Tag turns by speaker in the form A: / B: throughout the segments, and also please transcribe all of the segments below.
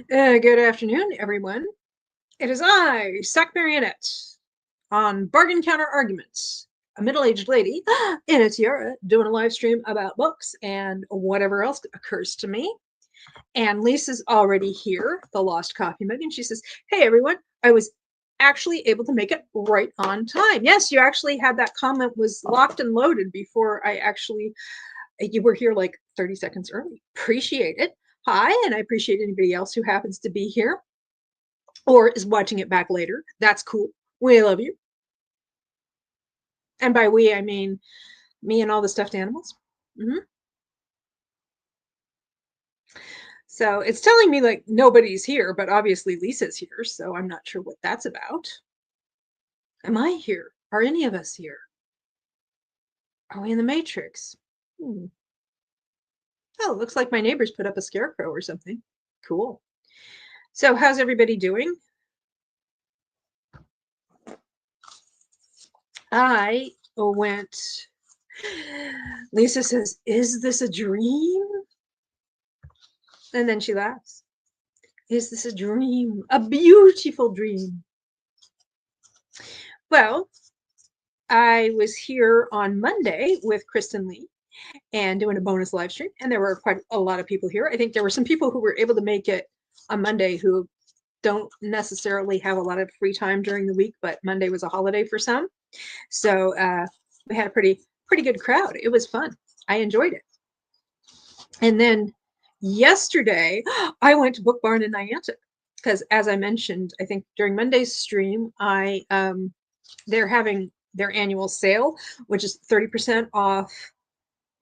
A: Good afternoon, everyone. It is I, Sack Marionette, on Bargain Counter Arguments, a middle-aged lady in a tiara doing a live stream about books and whatever else occurs to me. And Lisa's already here, the lost coffee mug, and she says, "Hey, everyone, I was actually able to make it right on time." Yes, you actually had that comment was locked and loaded before you were here like 30 seconds early. Appreciate it. Hi, and I appreciate anybody else who happens to be here or is watching it back later. That's cool. We love you. And by we, I mean me and all the stuffed animals. hmm So it's telling me like nobody's here, but obviously Lisa's here, so I'm not sure what that's about. Am I here? Are any of us here? Are we in the Matrix? Hmm. Oh, looks like my neighbors put up a scarecrow or something. Cool. So how's everybody doing? I went. Lisa says, "Is this a dream?" And then she laughs. Is this a dream? A beautiful dream. Well, I was here on Monday with Kristen Lee and doing a bonus live stream, and there were quite a lot of people here. I think there were some people who were able to make it on Monday who don't necessarily have a lot of free time during the week, but Monday was a holiday for some. So we had a pretty good crowd. It was fun. I enjoyed it. And then yesterday, I went to Book Barn in Niantic because, as I mentioned, I think during Monday's stream, they're having their annual sale, which is 30% off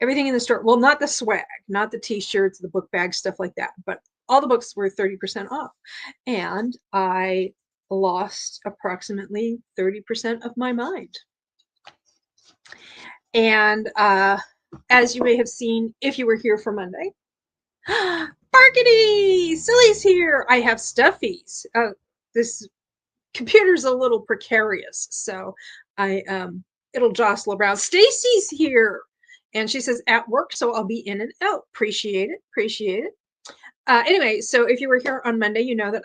A: everything in the store. Well, not the swag, not the t-shirts, the book bags, stuff like that, but all the books were 30% off. And I lost approximately 30% of my mind. And as you may have seen, if you were here for Monday, Barkity! Silly's here! I have stuffies. This computer's a little precarious, so I it'll jostle around. Stacy's here, and she says at work, so I'll be in and out. Appreciate it. Appreciate it. Anyway, so if you were here on Monday, you know that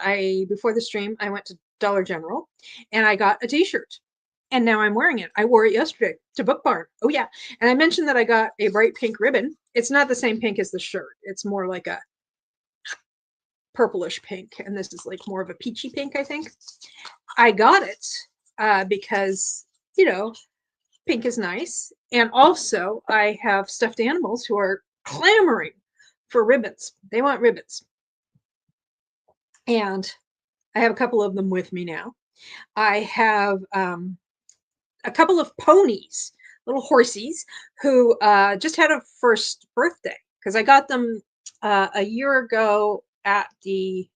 A: before the stream I went to Dollar General and I got a T-shirt, and now I'm wearing it. I wore it yesterday to Book Barn. Oh yeah, and I mentioned that I got a bright pink ribbon. It's not the same pink as the shirt. It's more like a purplish pink, and this is like more of a peachy pink, I think. I got it because, you know, pink is nice. And also, I have stuffed animals who are clamoring for ribbons. They want ribbons. And I have a couple of them with me now. I have a couple of ponies, little horsies, who just had a first birthday because I got them a year ago at the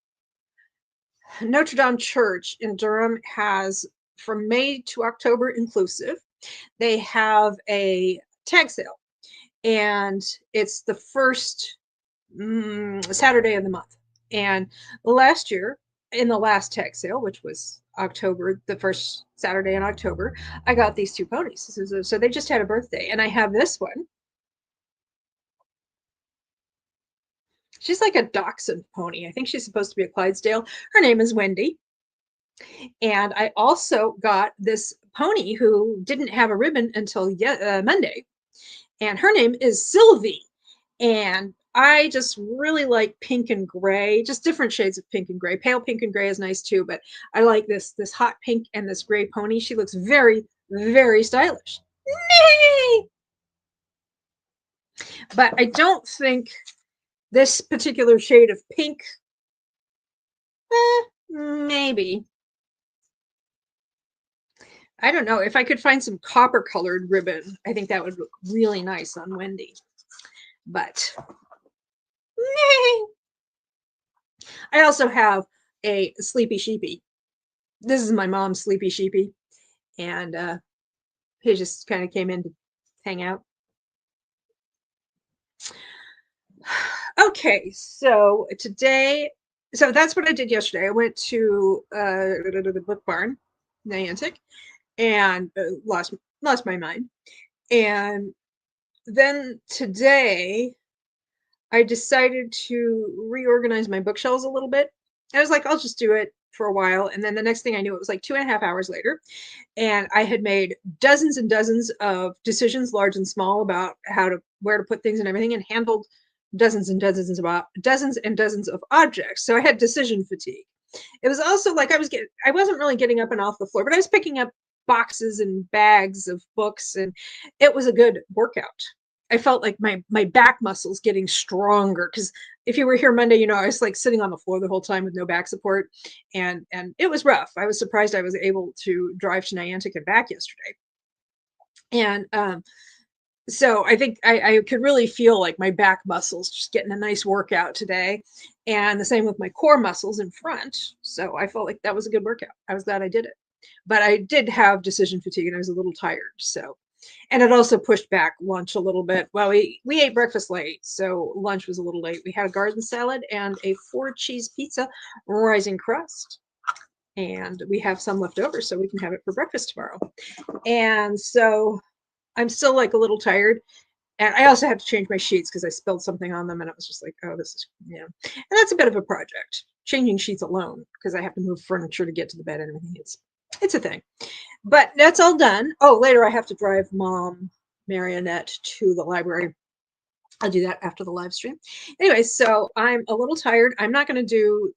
A: Notre Dame Church in Durham has from May to October inclusive. They have a tag sale, and it's the first Saturday of the month. And last year, in the last tag sale, which was October, the first Saturday in October, I got these two ponies. So they just had a birthday, and I have this one. She's like a dachshund pony. I think she's supposed to be a Clydesdale. Her name is Wendy. And I also got this pony who didn't have a ribbon until Monday, and her name is Sylvie. And I just really like pink and gray, just different shades of pink and gray. Pale pink and gray is nice too, but I like this hot pink and this gray pony. She looks very, very stylish. But I don't think this particular shade of pink, maybe. I don't know. If I could find some copper colored ribbon, I think that would look really nice on Wendy. But I also have a Sleepy Sheepy. This is my mom's Sleepy Sheepy. And he just kind of came in to hang out. Okay, so that's what I did yesterday. I went to the Book Barn, Niantic, and lost my mind. And then today, I decided to reorganize my bookshelves a little bit. I was like, I'll just do it for a while. And then the next thing I knew, it was like 2.5 hours later. And I had made dozens and dozens of decisions, large and small, about where to put things and everything, and handled dozens and dozens of objects. So I had decision fatigue. It was also like I wasn't really getting up and off the floor, but I was picking up boxes and bags of books, and it was a good workout. I felt like my back muscles getting stronger, because if you were here Monday, I was like sitting on the floor the whole time with no back support, and it was rough. I was surprised I was able to drive to Niantic and back yesterday. And so I think I could really feel like my back muscles just getting a nice workout today, and the same with my core muscles in front. So I felt like that was a good workout. I was glad I did it, but I did have decision fatigue and I was a little tired. So, and it also pushed back lunch a little bit. Well, we ate breakfast late, so lunch was a little late. We had a garden salad and a 4-cheese pizza, rising crust, and we have some left over, so we can have it for breakfast tomorrow. And so I'm still like a little tired. And I also had to change my sheets because I spilled something on them, and it was just like, oh, this is, and that's a bit of a project, changing sheets alone, because I have to move furniture to get to the bed and everything. It's a thing, but that's all done. Oh, later I have to drive Mom Marionette to the library. I'll do that after the live stream. Anyway, so I'm a little tired. I'm not going to do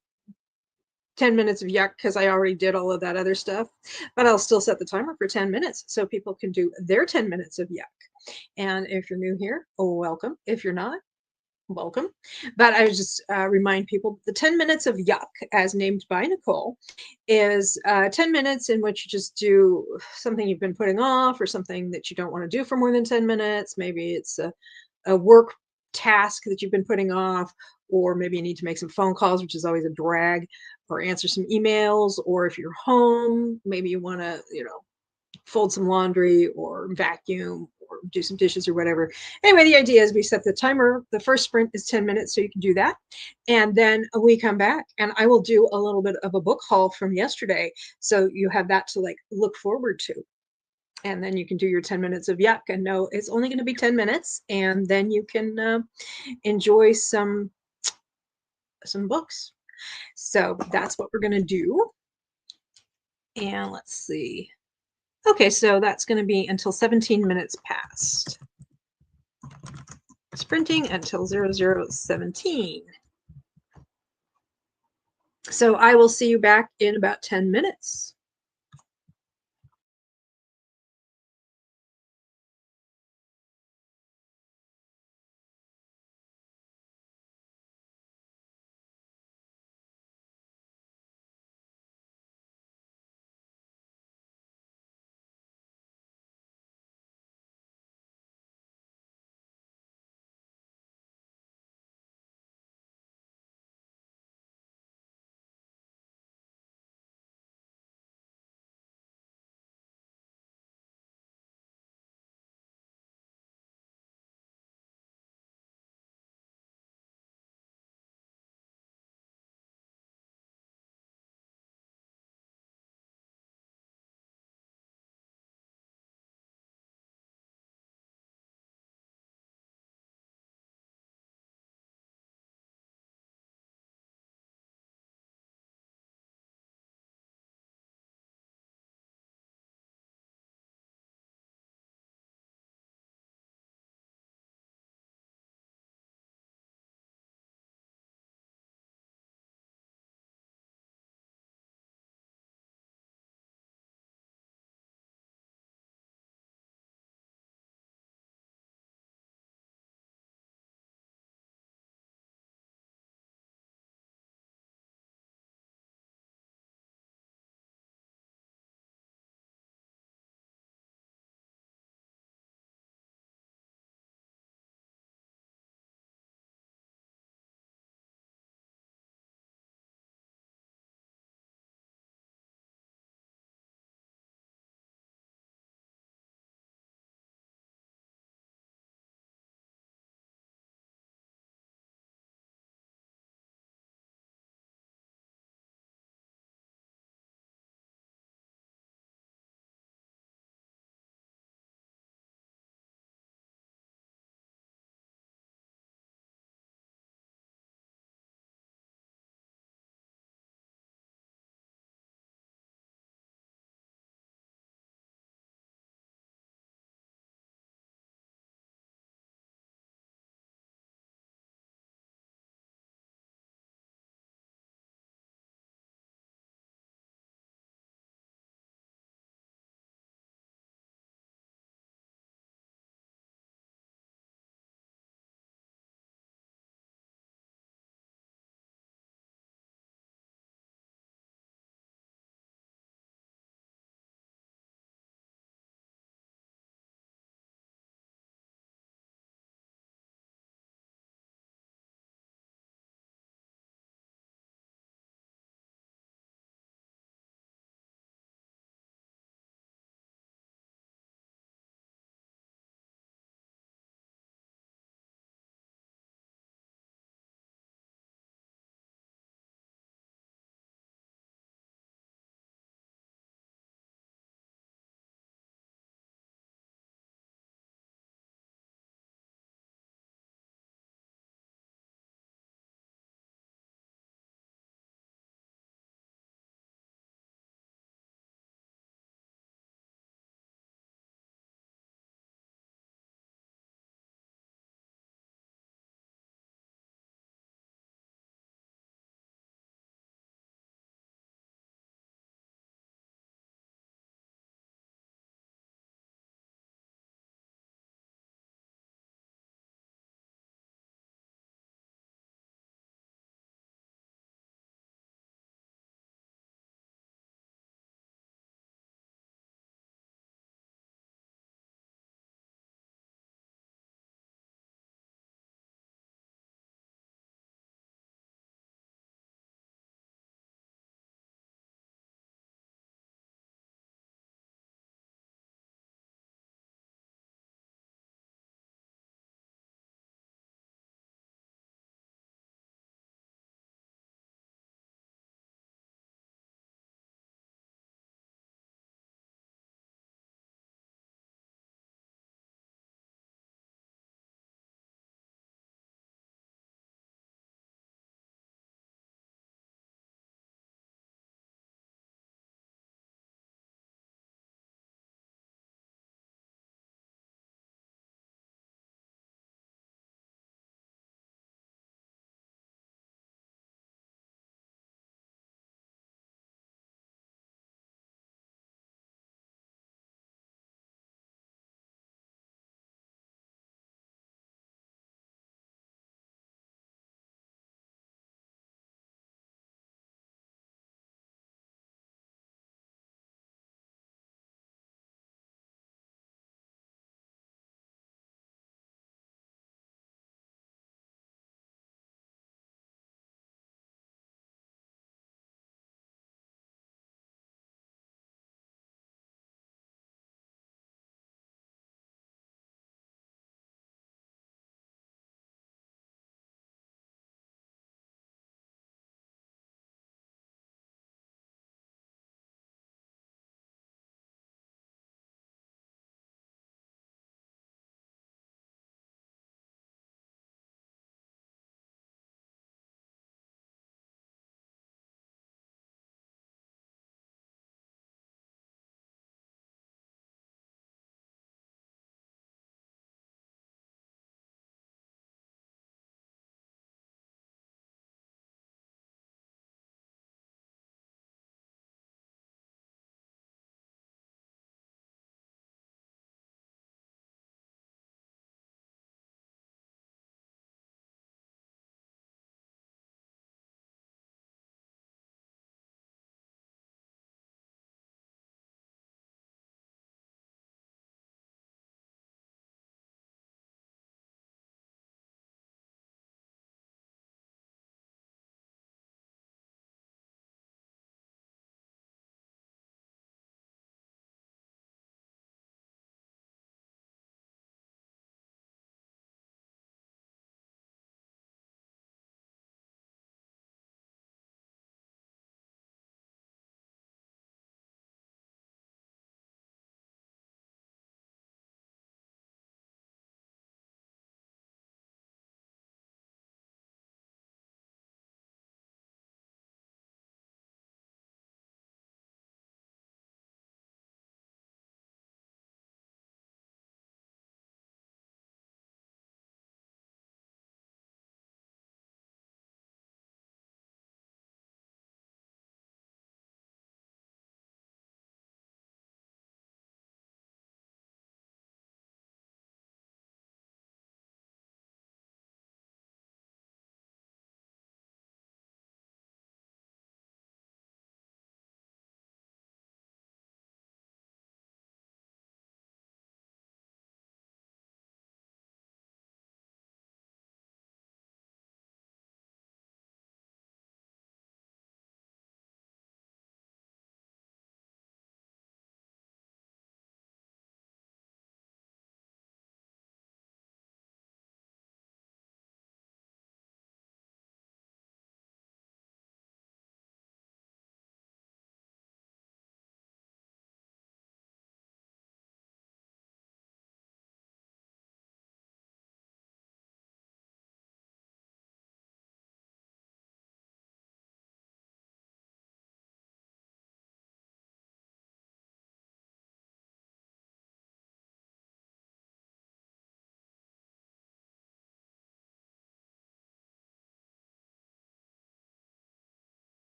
A: 10 minutes of yuck because I already did all of that other stuff, but I'll still set the timer for 10 minutes so people can do their 10 minutes of yuck. And if you're new here, welcome. If you're not, welcome. But I just remind people the 10 minutes of yuck, as named by Nicole, is 10 minutes in which you just do something you've been putting off, or something that you don't want to do for more than 10 minutes. Maybe it's a work task that you've been putting off, or maybe you need to make some phone calls, which is always a drag, or answer some emails, or if you're home, maybe you want to, fold some laundry or vacuum or do some dishes or whatever. Anyway, the idea is we set the timer. The first sprint is 10 minutes, so you can do that. And then we come back and I will do a little bit of a book haul from yesterday. So you have that to like look forward to. And then you can do your 10 minutes of yuck and know it's only going to be 10 minutes. And then you can enjoy some books. So that's what we're going to do. And let's see. Okay, so that's going to be until 17 minutes past. Sprinting until 0017. So I will see you back in about 10 minutes.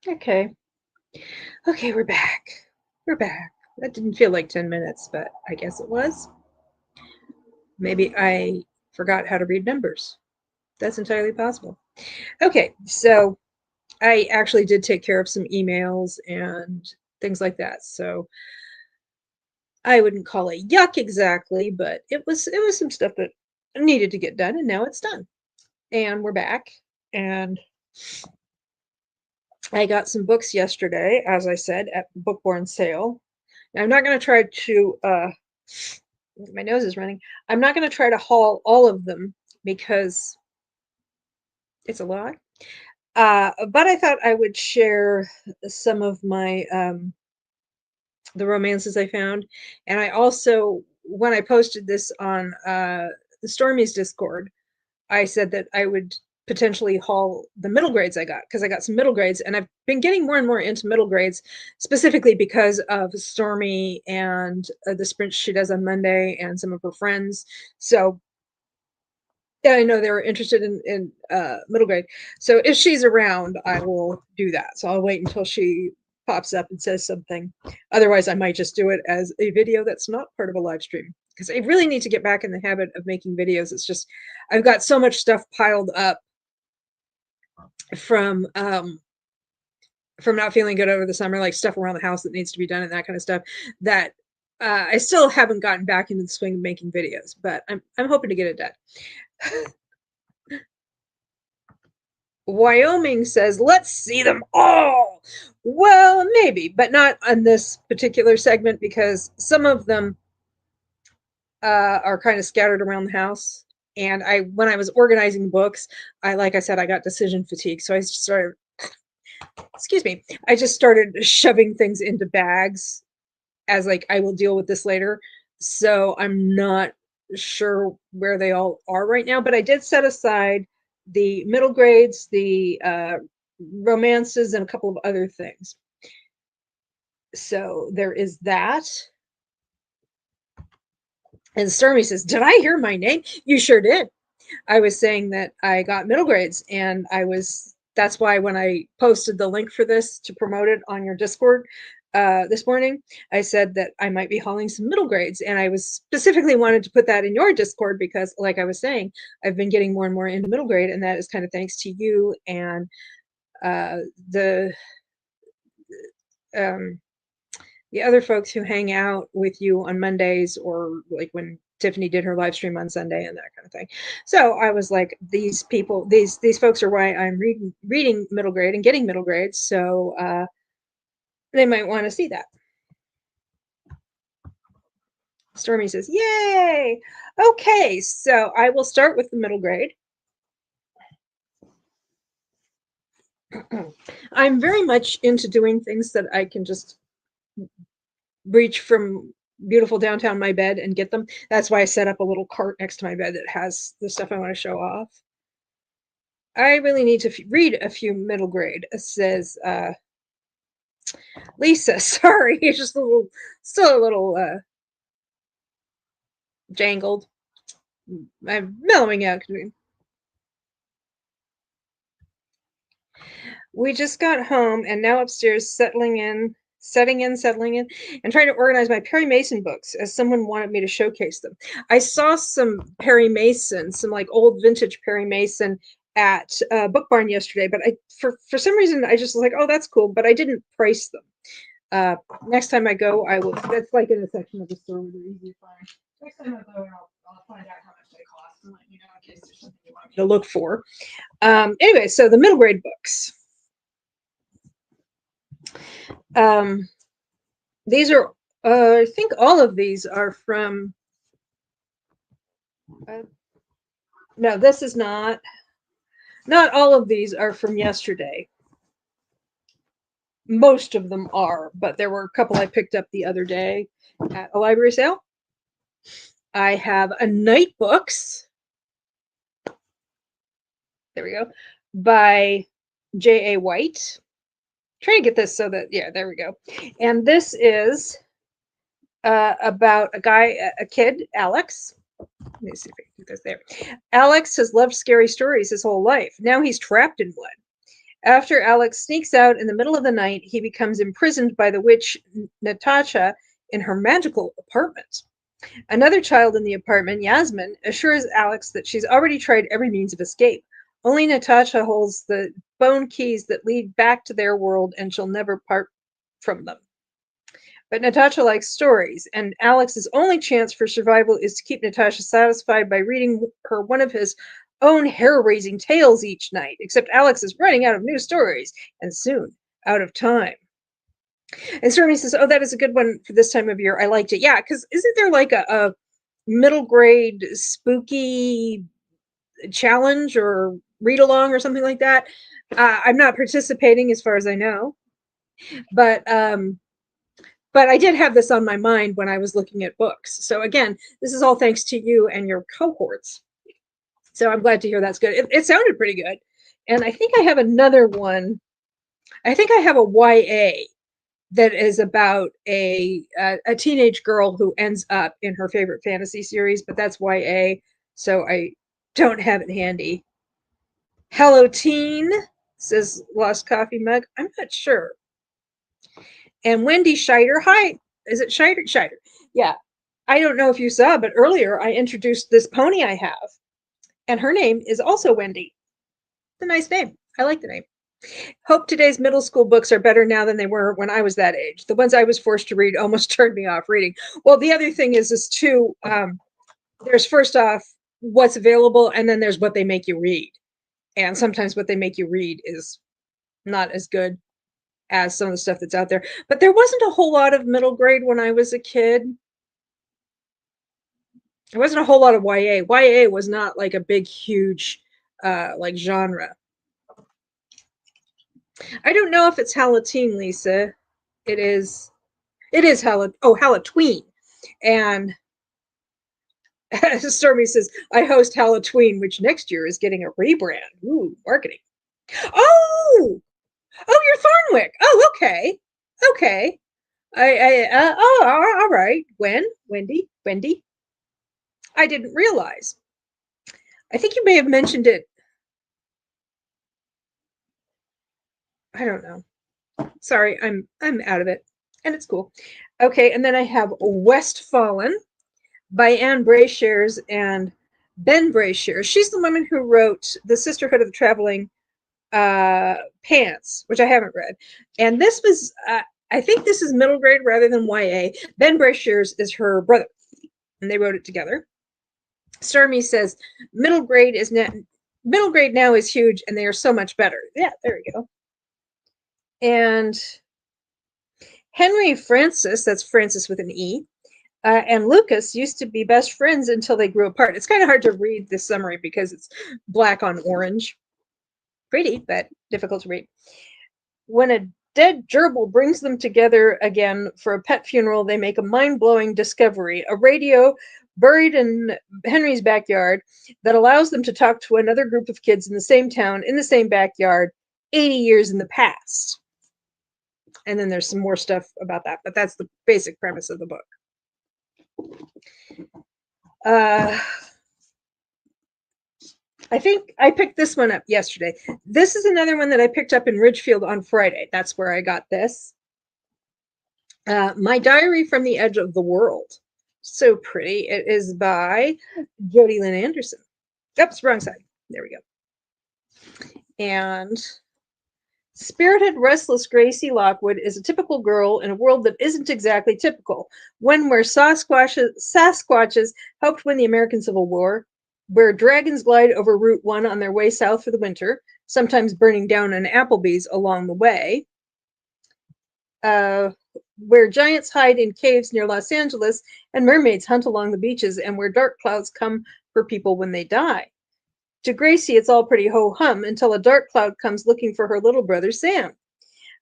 A: Okay. Okay, we're back. We're back. That didn't feel like 10 minutes, but I guess it was. Maybe I forgot how to read numbers. That's entirely possible. Okay, so I actually did take care of some emails and things like that. So I wouldn't call it yuck exactly, but it was some stuff that needed to get done, and now it's done. And we're back. And I got some books yesterday, as I said, at Bookborn sale. Now, I'm not going to try to my nose is running. I'm not going to try to haul all of them because it's a lot. But I thought I would share some of my the romances I found, and I also, when I posted this on Stormy's Discord, I said that I would potentially haul the middle grades I got because I got some middle grades, and I've been getting more and more into middle grades specifically because of Stormy and the sprints she does on Monday and some of her friends. So yeah, I know they were interested in middle grade. So if she's around, I will do that. So I'll wait until she pops up and says something. Otherwise, I might just do it as a video that's not part of a live stream because I really need to get back in the habit of making videos. It's just I've got so much stuff piled up from not feeling good over the summer, like stuff around the house that needs to be done and that kind of stuff, that I still haven't gotten back into the swing of making videos, but I'm hoping to get it done. Wyoming says, let's see them all. Well, maybe, but not on this particular segment because some of them are kind of scattered around the house. And when I was organizing books, like I said, I got decision fatigue. So I started, excuse me, I just started shoving things into bags as like, I will deal with this later. So I'm not sure where they all are right now, but I did set aside the middle grades, the romances, and a couple of other things. So there is that. And Stormy says, did I hear my name? You sure did. I was saying that I got middle grades, and that's why when I posted the link for this to promote it on your Discord this morning, I said that I might be hauling some middle grades, and I was specifically wanted to put that in your Discord because, like I was saying, I've been getting more and more into middle grade, and that is kind of thanks to you and the um, the other folks who hang out with you on Mondays, or like when Tiffany did her live stream on Sunday and that kind of thing. So I was like, these people, these folks are why I'm reading middle grade and getting middle grades. So they might want to see that. Stormy says, yay! Okay, so I will start with the middle grade. I'm very much into doing things that I can just reach from beautiful downtown my bed and get them. That's why I set up a little cart next to my bed that has the stuff I want to show off. I really need to read a few middle grade, says Lisa. Sorry, it's just still a little jangled. I'm mellowing out. We just got home and now upstairs settling in, and trying to organize my Perry Mason books as someone wanted me to showcase them. I saw some Perry Mason, some like old vintage Perry Mason at Book Barn yesterday, but for some reason I just was like, oh, that's cool, but I didn't price them. Next time I go, I will. That's like in a section of the store where they're easy to find. Next time I go, I'll find out how much they cost and let you know in case there's something you want me to look for. Anyway, so the middle grade books. These are, I think all of these are from, no, this is not all of these are from yesterday. Most of them are, but there were a couple I picked up the other day at a library sale. I have a Night Books. There we go. By J.A. White. Trying to get this so that, yeah, there we go. And this is about a kid, Alex. Let me see if I can get this there. Alex has loved scary stories his whole life. Now he's trapped in one. After Alex sneaks out in the middle of the night, he becomes imprisoned by the witch Natasha in her magical apartment. Another child in the apartment, Yasmin, assures Alex that she's already tried every means of escape. Only Natasha holds the bone keys that lead back to their world, and she'll never part from them. But Natasha likes stories, and Alex's only chance for survival is to keep Natasha satisfied by reading her one of his own hair-raising tales each night, except Alex is running out of new stories, and soon out of time. And Stormy says, oh, that is a good one for this time of year. I liked it. Yeah, because isn't there like a middle grade spooky challenge or read along or something like that? I'm not participating as far as I know, but I did have this on my mind when I was looking at books. So again, this is all thanks to you and your cohorts. So I'm glad to hear that's good. It sounded pretty good. And I think I have another one. I think I have a YA that is about a teenage girl who ends up in her favorite fantasy series, but that's YA, so I don't have it handy. Hello Teen, says Lost Coffee Mug. I'm not sure. And Wendy Scheider, hi, is it Scheider? Scheider. Yeah. I don't know if you saw, but earlier I introduced this pony I have, and her name is also Wendy. It's a nice name. I like the name. Hope today's middle school books are better now than they were when I was that age. The ones I was forced to read almost turned me off reading. Well, the other thing is too, there's first off what's available, and then there's what they make you read. And sometimes what they make you read is not as good as some of the stuff that's out there. But there wasn't a whole lot of middle grade when I was a kid. There wasn't a whole lot of YA. YA was not like a big, huge like genre. I don't know if it's Halloween, Lisa. It is Halloween. And Stormy says, I host Halloween, which next year is getting a rebrand. Ooh, marketing. Oh, you're Thornwick. Oh, okay. Okay. All right. Wendy. I didn't realize. I think you may have mentioned it. I don't know. Sorry, I'm out of it. And it's cool. Okay, and then I have Westfallen by Anne Brashares and Ben Brashares. She's the woman who wrote The Sisterhood of the Traveling Pants, which I haven't read. And this was, I think this is middle grade rather than YA. Ben Brashares is her brother, and they wrote it together. Stormy says middle grade now is huge, and they are so much better. Yeah, there we go. And Henry Francis, that's Francis with an E, and Lucas used to be best friends until they grew apart. It's kind of hard to read this summary because it's black on orange. Pretty, but difficult to read. When a dead gerbil brings them together again for a pet funeral, they make a mind-blowing discovery, a radio buried in Henry's backyard that allows them to talk to another group of kids in the same town, in the same backyard, 80 years in the past. And then there's some more stuff about that, but that's the basic premise of the book. I think I picked this one up yesterday. This is another one that I picked up in Ridgefield on Friday. That's where I got this. My Diary from the Edge of the World. So pretty. It is by Jody Lynn Anderson. Oops, wrong side. There we go. And spirited, restless Gracie Lockwood is a typical girl in a world that isn't exactly typical. One where Sasquatches helped win the American Civil War, where dragons glide over Route 1 on their way south for the winter, sometimes burning down an Applebee's along the way, where giants hide in caves near Los Angeles and mermaids hunt along the beaches, and where dark clouds come for people when they die. To Gracie, it's all pretty ho-hum until a dark cloud comes looking for her little brother, Sam.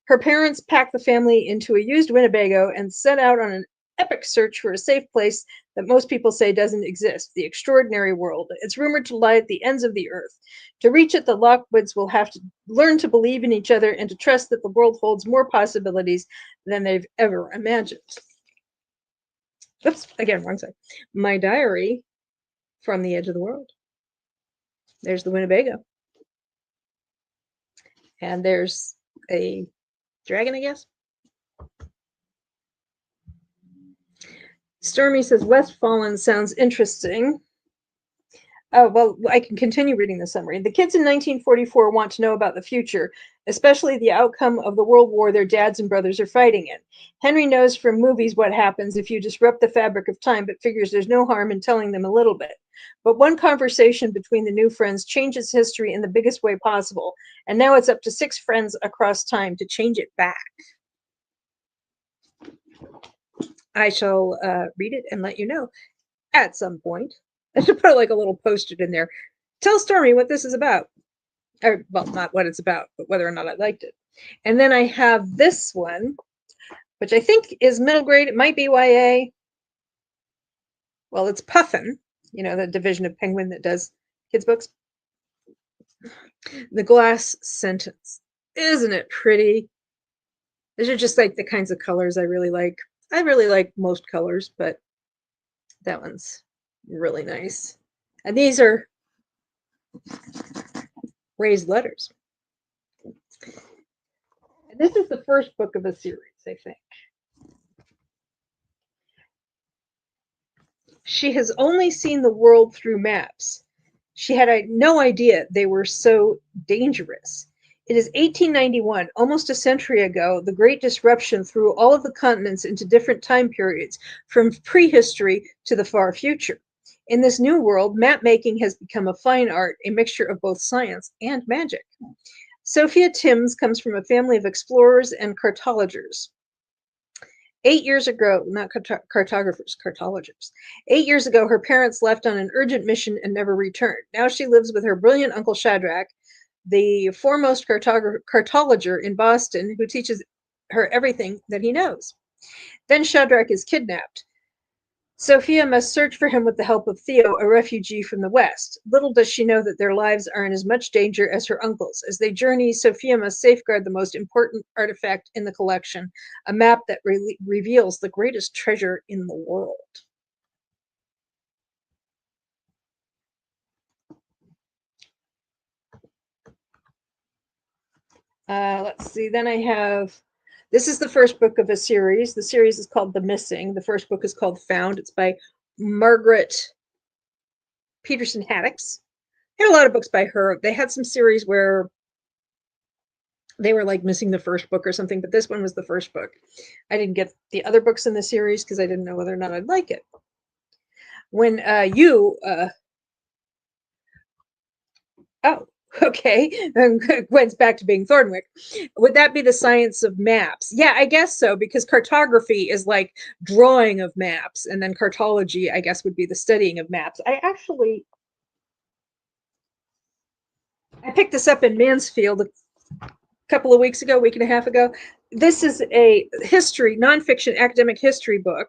A: Her parents pack the family into a used Winnebago and set out on an epic search for a safe place that most people say doesn't exist, the extraordinary world. It's rumored to lie at the ends of the earth. To reach it, the Lockwoods will have to learn to believe in each other and to trust that the world holds more possibilities than they've ever imagined. Oops, again, wrong side. My Diary from the Edge of the World. There's the Winnebago. And there's a dragon, I guess. Stormy says, Westfallen sounds interesting. Oh, well, I can continue reading the summary. The kids in 1944 want to know about the future, especially the outcome of the world war their dads and brothers are fighting in. Henry knows from movies what happens if you disrupt the fabric of time, but figures there's no harm in telling them a little bit. But one conversation between the new friends changes history in the biggest way possible, and now it's up to 6 friends across time to change it back. I shall read it and let you know at some point. I should put like a little post-it in there. Tell Stormy what this is about. Or, well, not what it's about, but whether or not I liked it. And then I have this one, which I think is middle grade. It might be YA. Well, it's Puffin, you know, the division of Penguin that does kids' books. The Glass Sentence. Isn't it pretty? These are just like the kinds of colors I really like. I really like most colors, but that one's really nice. And these are raised letters. And this is the first book of a series, I think. She has only seen the world through maps. She had no idea they were so dangerous. It is 1891, almost a century ago. The Great Disruption threw all of the continents into different time periods, from prehistory to the far future. In this new world, map making has become a fine art, a mixture of both science and magic. Sophia Timms comes from a family of explorers and cartographers. 8 years ago, not cartographers, cartologists. 8 years ago, her parents left on an urgent mission and never returned. Now she lives with her brilliant uncle Shadrach, the foremost cartographer in Boston, who teaches her everything that he knows. Then Shadrach is kidnapped. Sophia must search for him with the help of Theo, a refugee from the West. Little does she know that their lives are in as much danger as her uncle's. As they journey, Sophia must safeguard the most important artifact in the collection, a map that reveals the greatest treasure in the world. Let's see, then I have, this is the first book of a series. The series is called The Missing. The first book is called Found. It's by Margaret Peterson Haddix. They had a lot of books by her. They had some series where they were like missing the first book or something, but this one was the first book. I didn't get the other books in the series because I didn't know whether or not I'd like it. When oh, okay, Gwen's back to being Thornwick. Would that be the science of maps? Yeah, I guess so, because cartography is like drawing of maps, and then cartology, I guess, would be the studying of maps. I picked this up in Mansfield a couple of weeks ago, week and a half ago. This is a history, nonfiction academic history book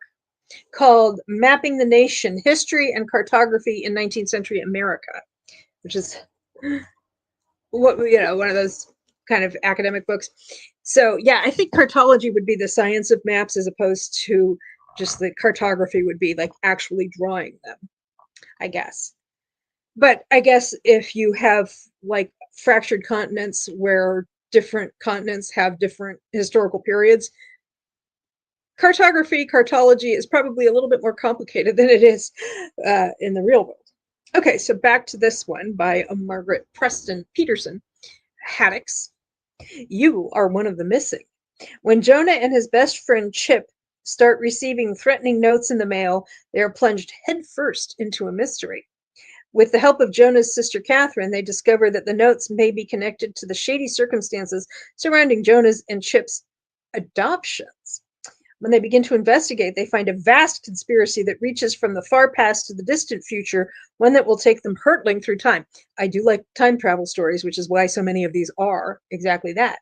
A: called Mapping the Nation, History and Cartography in 19th Century America, which is what, you know, one of those kind of academic books. So yeah, I think cartology would be the science of maps as opposed to just the cartography would be like actually drawing them, I guess. But I guess if you have like fractured continents where different continents have different historical periods, cartology is probably a little bit more complicated than it is in the real world. Okay, so back to this one by Margaret Peterson Haddix. You are one of the missing. When Jonah and his best friend Chip start receiving threatening notes in the mail, they are plunged headfirst into a mystery. With the help of Jonah's sister Catherine, they discover that the notes may be connected to the shady circumstances surrounding Jonah's and Chip's adoptions. When they begin to investigate, they find a vast conspiracy that reaches from the far past to the distant future, one that will take them hurtling through time. I do like time travel stories, which is why so many of these are exactly that.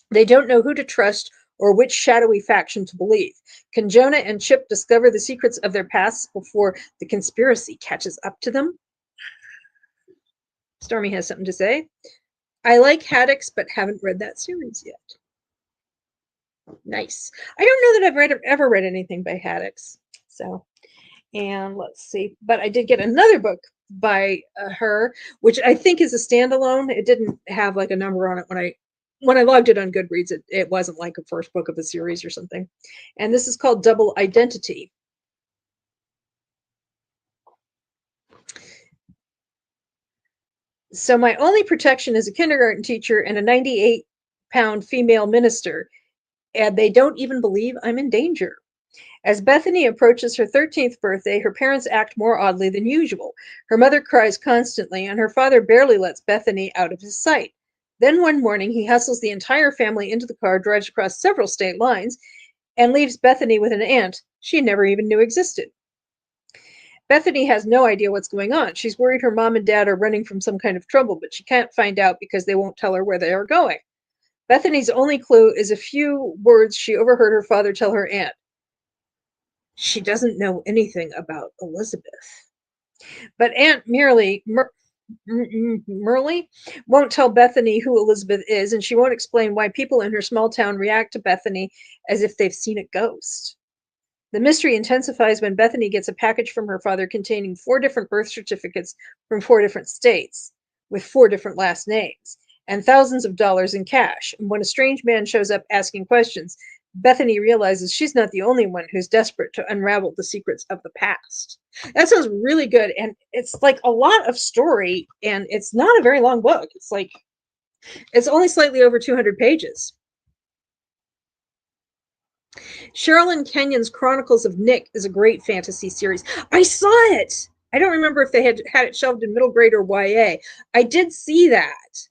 A: They don't know who to trust or which shadowy faction to believe. Can Jonah and Chip discover the secrets of their pasts before the conspiracy catches up to them? Stormy has something to say. I like Haddix, but haven't read that series yet. Nice. I don't know that I've ever read anything by Haddix. So, and let's see. But I did get another book by her, which I think is a standalone. It didn't have like a number on it when I logged it on Goodreads. It wasn't like a first book of a series or something. And this is called Double Identity. So my only protection is a kindergarten teacher and a 98-pound female minister, and they don't even believe I'm in danger. As Bethany approaches her 13th birthday, her parents act more oddly than usual. Her mother cries constantly, and her father barely lets Bethany out of his sight. Then one morning, he hustles the entire family into the car, drives across several state lines, and leaves Bethany with an aunt she never even knew existed. Bethany has no idea what's going on. She's worried her mom and dad are running from some kind of trouble, but she can't find out because they won't tell her where they are going. Bethany's only clue is a few words she overheard her father tell her aunt. She doesn't know anything about Elizabeth. But Aunt Merle won't tell Bethany who Elizabeth is, and she won't explain why people in her small town react to Bethany as if they've seen a ghost. The mystery intensifies when Bethany gets a package from her father containing 4 different birth certificates from 4 different states, with 4 different last names, and thousands of dollars in cash. And when a strange man shows up asking questions, Bethany realizes she's not the only one who's desperate to unravel the secrets of the past. That sounds really good, and it's like a lot of story, and it's not a very long book. It's only slightly over 200 pages. Sherilyn Kenyon's Chronicles of Nick is a great fantasy series. I saw it. I don't remember if they had it shelved in middle grade or YA. I did see that,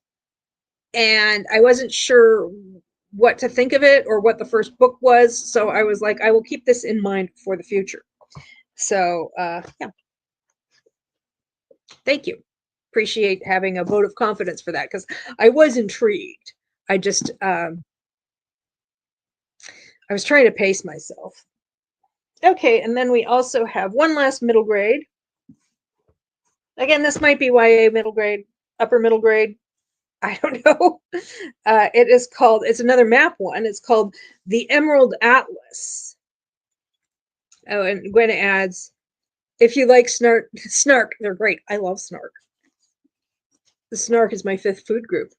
A: and I wasn't sure what to think of it or what the first book was, so I was like, I will keep this in mind for the future. So yeah, thank you. Appreciate having a vote of confidence for that, because I was intrigued. I just I was trying to pace myself. Okay, and then we also have one last middle grade. Again, this might be YA middle grade, upper middle grade. I don't know. It's another map one. It's called The Emerald Atlas. Oh, and Gwen adds, if you like snark, they're great. I love snark. The snark is my 5th food group.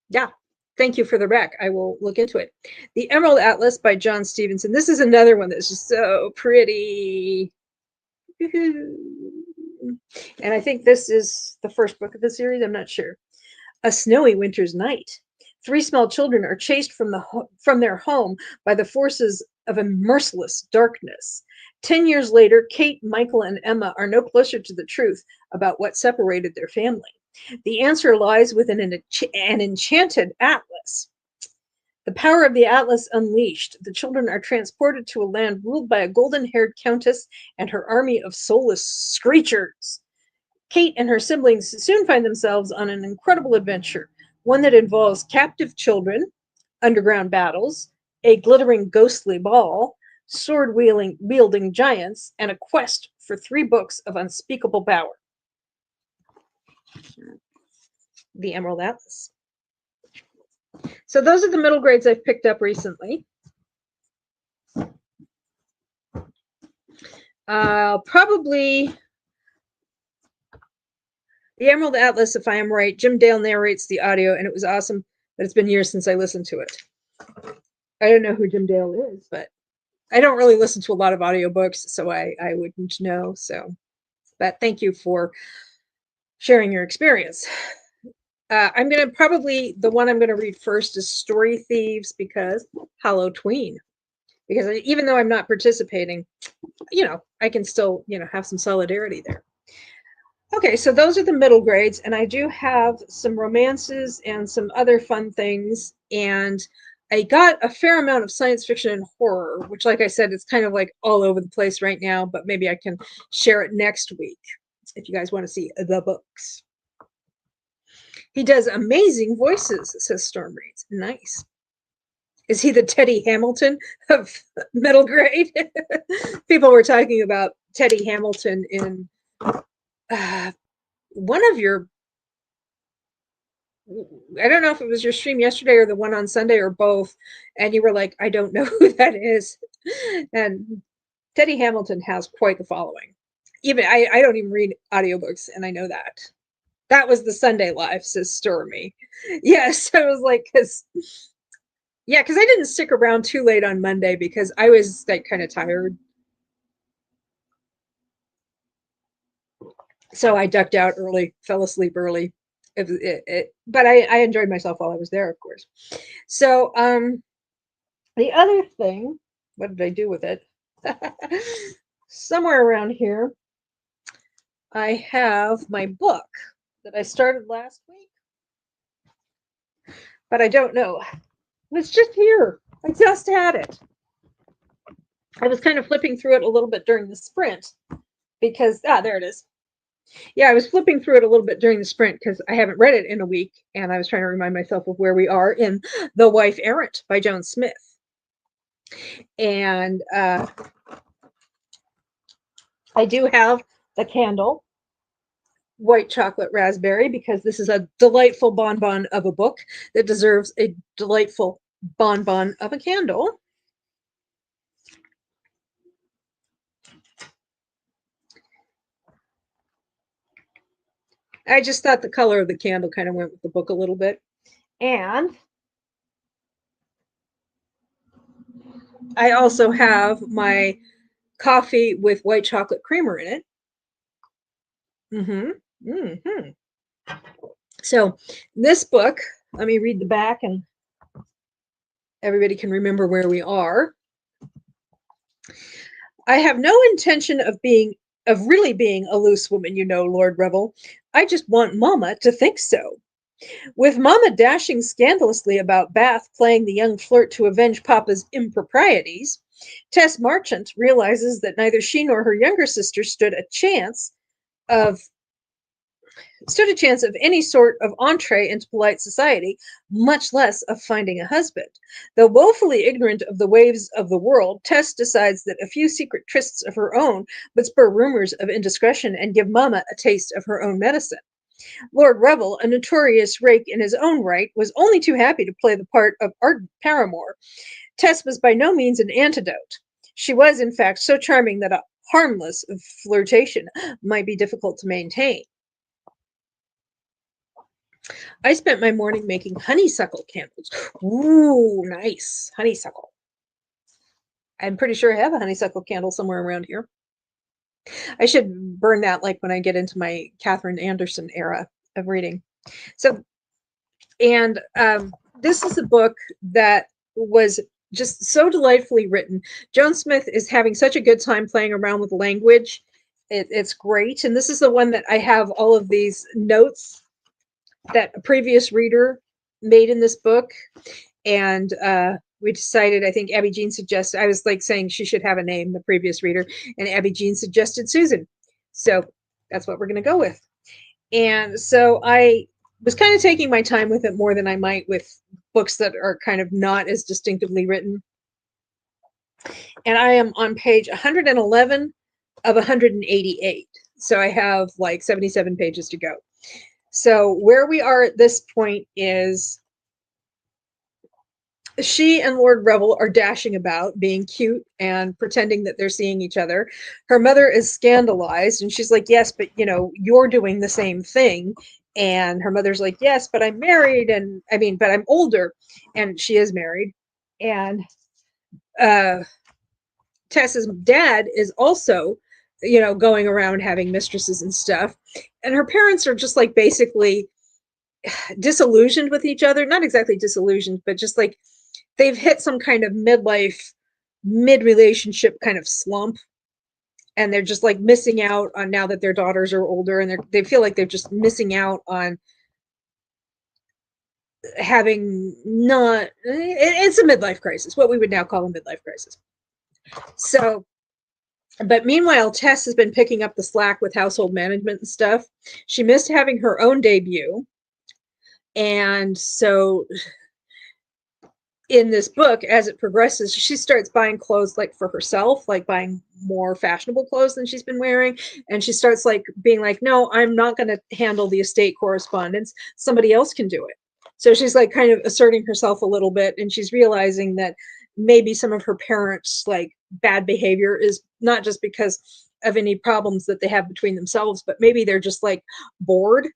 A: Yeah, thank you for the rec. I will look into it. The Emerald Atlas by John Stevenson. This is another one that's just so pretty. And I think this is the first book of the series. I'm not sure. A snowy winter's night. 3 small children are chased from their home by the forces of a merciless darkness. 10 years later, Kate, Michael, and Emma are no closer to the truth about what separated their family. The answer lies within an enchanted atlas. The power of the atlas unleashed, the children are transported to a land ruled by a golden-haired countess and her army of soulless screechers. Kate and her siblings soon find themselves on an incredible adventure, one that involves captive children, underground battles, a glittering ghostly ball, sword-wielding giants, and a quest for 3 books of unspeakable power. The Emerald Atlas. So those are the middle grades I've picked up recently. Probably The Emerald Atlas, if I am right. Jim Dale narrates the audio, and it was awesome, but it's been years since I listened to it. I don't know who Jim Dale is, but I don't really listen to a lot of audiobooks, so I wouldn't know. So, but thank you for sharing your experience. I'm going to the one I'm going to read first is Story Thieves, because Halloween. Because even though I'm not participating, I can still, have some solidarity there. Okay, so those are the middle grades, and I do have some romances and some other fun things, and I got a fair amount of science fiction and horror, which, like I said, it's kind of like all over the place right now, but maybe I can share it next week if you guys want to see the books. He does amazing voices, says Storm Reads. Nice. Is he the Teddy Hamilton of middle grade? People were talking about Teddy Hamilton in one of your, I don't know if it was your stream yesterday or the one on Sunday or both, and you were like, I don't know who that is. And Teddy Hamilton has quite the following. Even I don't even read audiobooks, and I know that. That was the Sunday Live, says Stir Me. Yes, I was like, because I didn't stick around too late on Monday because I was like kind of tired. So I ducked out early, fell asleep early. But I enjoyed myself while I was there, of course. So the other thing, what did I do with it? Somewhere around here, I have my book that I started last week, but I don't know. It's just here. I just had it. I was kind of flipping through it a little bit during the sprint because, there it is. Yeah, I was flipping through it a little bit during the sprint because I haven't read it in a week, and I was trying to remind myself of where we are in The Wife Errant by Joan Smith. And I do have the candle, white chocolate raspberry, because this is a delightful bonbon of a book that deserves a delightful bonbon of a candle. I just thought the color of the candle kind of went with the book a little bit. And I also have my coffee with white chocolate creamer in it. Mm-hmm. Mm-hmm. So this book, let me read the back and everybody can remember where we are. I have no intention of really being a loose woman, Lord Revel. I just want Mama to think so. With Mama dashing scandalously about Bath playing the young flirt to avenge Papa's improprieties, Tess Marchant realizes that neither she nor her younger sister stood a chance of any sort of entree into polite society, much less of finding a husband. Though woefully ignorant of the ways of the world, Tess decides that a few secret trysts of her own would spur rumors of indiscretion and give Mama a taste of her own medicine. Lord Revel, a notorious rake in his own right, was only too happy to play the part of ardent paramour. Tess was by no means an antidote. She was, in fact, so charming that a harmless flirtation might be difficult to maintain. I spent my morning making honeysuckle candles. Ooh, nice. Honeysuckle. I'm pretty sure I have a honeysuckle candle somewhere around here. I should burn that like when I get into my Catherine Anderson era of reading. So, and this is a book that was just so delightfully written. Joan Smith is having such a good time playing around with language. It's great. And this is the one that I have all of these notes that a previous reader made in this book. And we decided, I think Abby Jean suggested, I was like saying she should have a name, the previous reader, and Abby Jean suggested Susan. So that's what we're going to go with. And so I was kind of taking my time with it more than I might with books that are kind of not as distinctively written. And I am on page 111 of 188. So I have like 77 pages to go. So where we are at this point is she and Lord Revel are dashing about, being cute and pretending that they're seeing each other. Her mother is scandalized, and she's like, yes, but you're doing the same thing. And her mother's like, yes, but I'm married, but I'm older. And she is married. And Tess's dad is also, going around having mistresses and stuff. And her parents are just like basically disillusioned with each other. Not exactly disillusioned, but just like they've hit some kind of mid-relationship kind of slump, and they're just like missing out on, now that their daughters are older, and they feel like they're just missing out on having not, it's a midlife crisis, what we would now call a midlife crisis. So, but meanwhile, Tess has been picking up the slack with household management and stuff. She missed having her own debut. And so in this book, as it progresses, she starts buying clothes like for herself, like buying more fashionable clothes than she's been wearing. And she starts like being like, no, I'm not going to handle the estate correspondence. Somebody else can do it. So she's like kind of asserting herself a little bit. And she's realizing that maybe some of her parents' like bad behavior is not just because of any problems that they have between themselves, but maybe they're just like bored.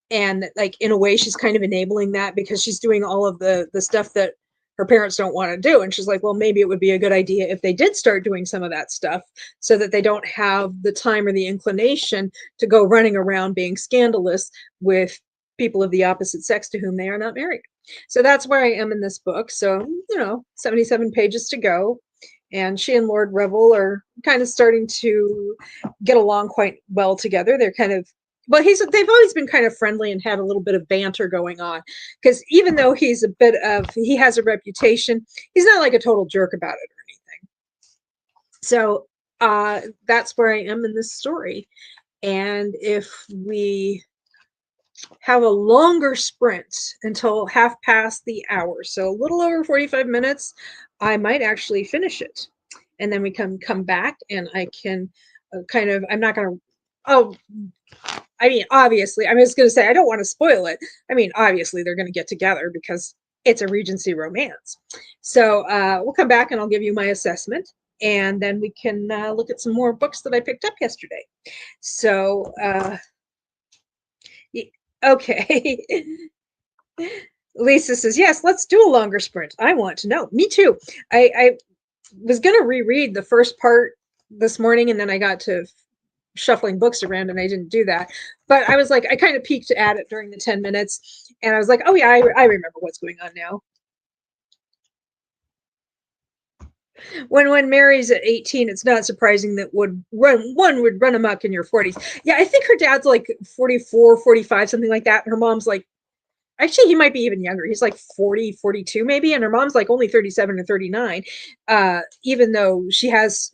A: And like in a way she's kind of enabling that because she's doing all of the stuff that her parents don't want to do, and she's like, well, maybe it would be a good idea if they did start doing some of that stuff so that they don't have the time or the inclination to go running around being scandalous with people of the opposite sex to whom they are not married. So that's where I am in this book. So 77 pages to go, and she and Lord Revel are kind of starting to get along quite well together. They're kind of, well, they've always been kind of friendly and had a little bit of banter going on, because even though he has a reputation, he's not like a total jerk about it or anything. So that's where I am in this story. And if we have a longer sprint until half past the hour, so a little over 45 minutes, I might actually finish it. And then we can come back and I can I'm not going to, oh, I mean, obviously, I'm just going to say, I don't want to spoil it. I mean, obviously, they're going to get together because it's a Regency romance. So we'll come back and I'll give you my assessment. And then we can look at some more books that I picked up yesterday. So, okay. Lisa says, yes, let's do a longer sprint. I want to know. Me too. I was going to reread the first part this morning, and then I got to shuffling books around and I didn't do that. But I was like, I kind of peeked at it during the 10 minutes and I was like, oh yeah, I remember what's going on now. When Mary's at 18, it's not surprising that one would run amok in your 40s. Yeah, I think her dad's like 44, 45, something like that. And her mom's like, actually, he might be even younger. He's like 40, 42 maybe. And her mom's like only 37 or 39, even though she has,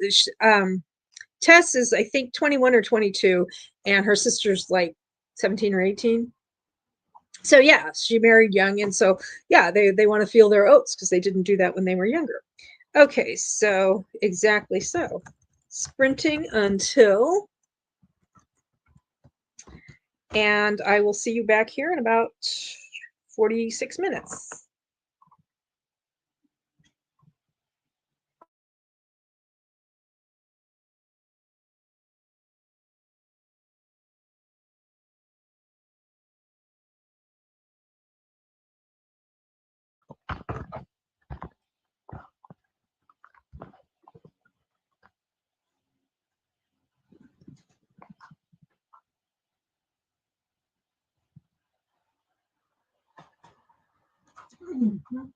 A: Tess is, I think, 21 or 22, and her sister's like 17 or 18. So yeah, she married young, and so yeah, they want to feel their oats because they didn't do that when they were younger. Okay, so exactly so. Sprinting until, and I will see you back here in about 46 minutes. Mm-hmm.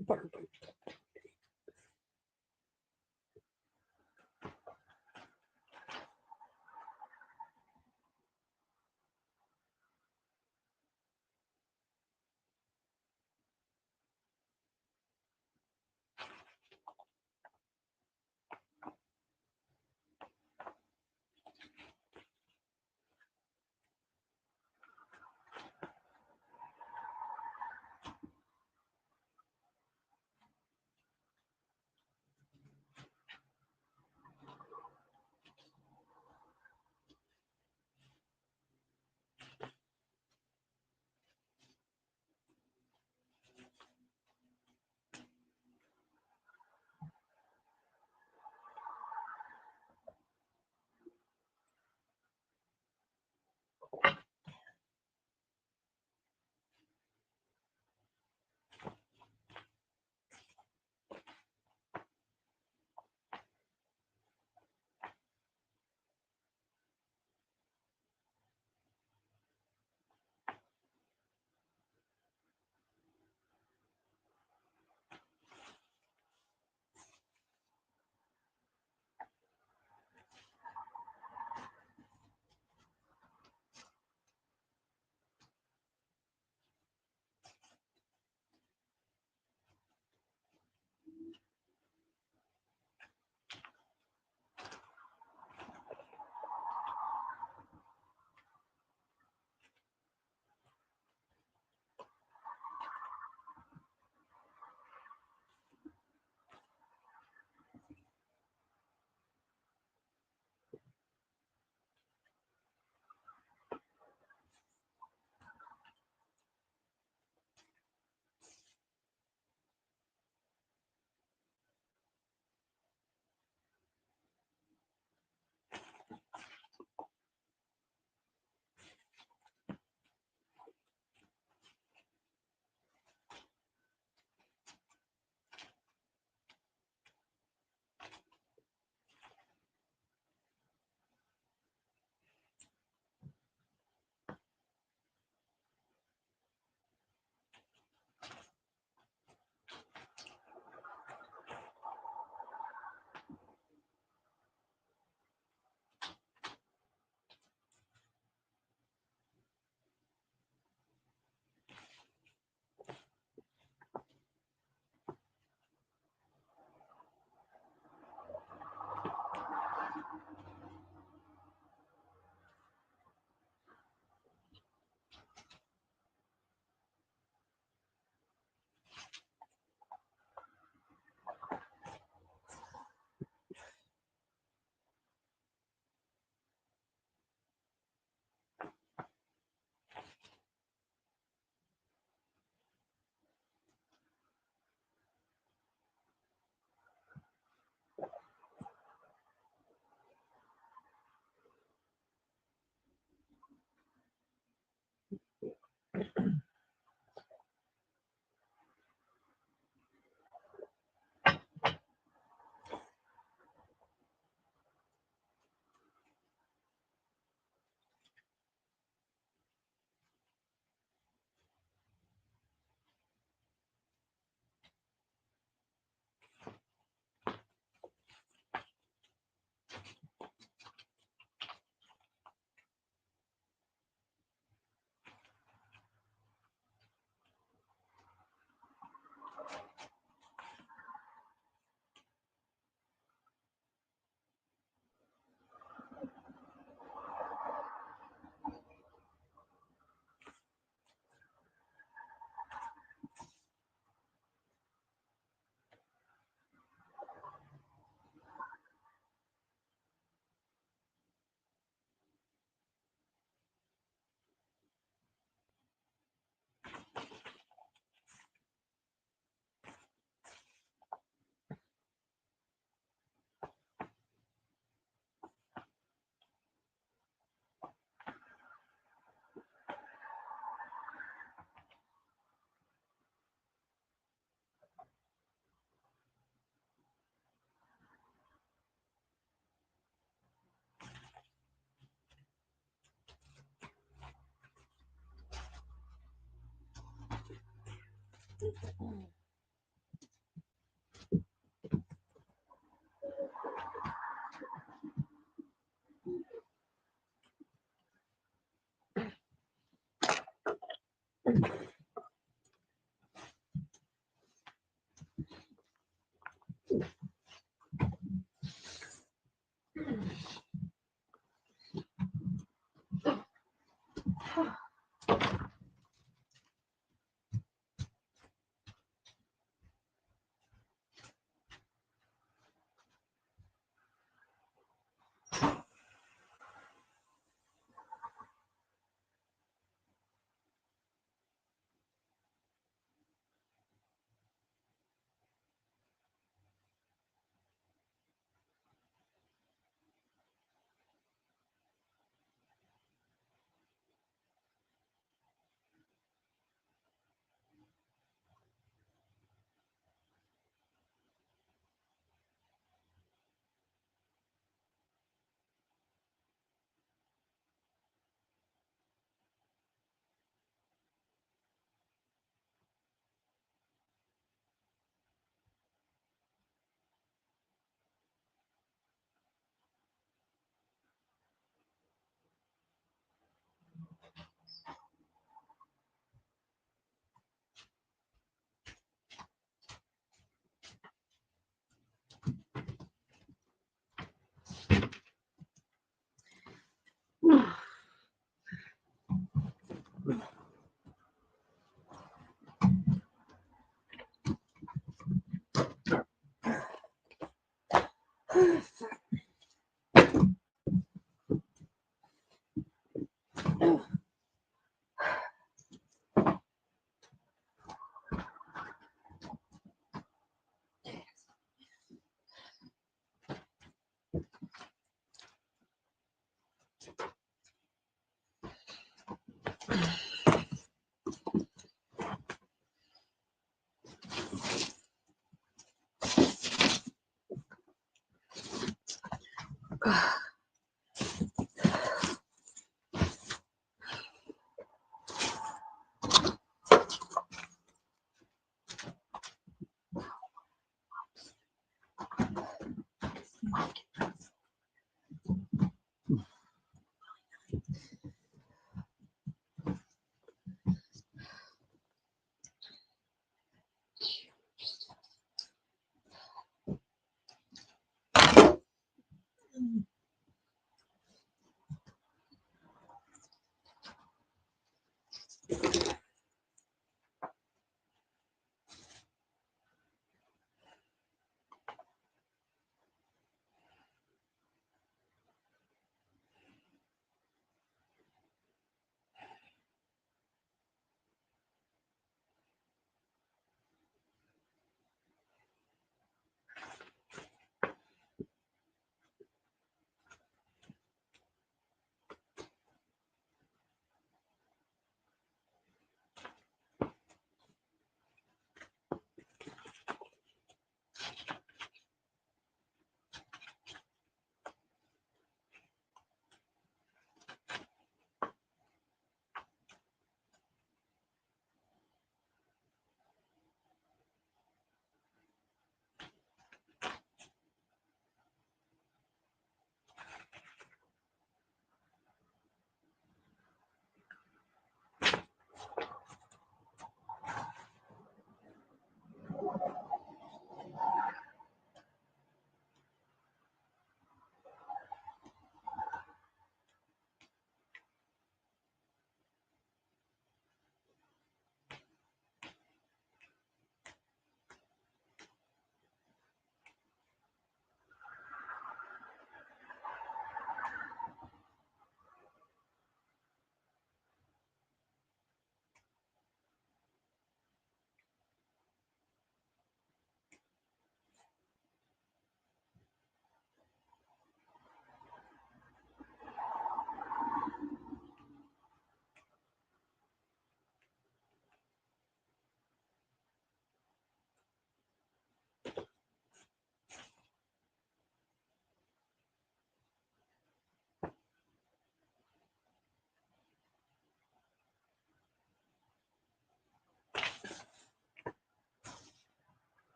A: Butter.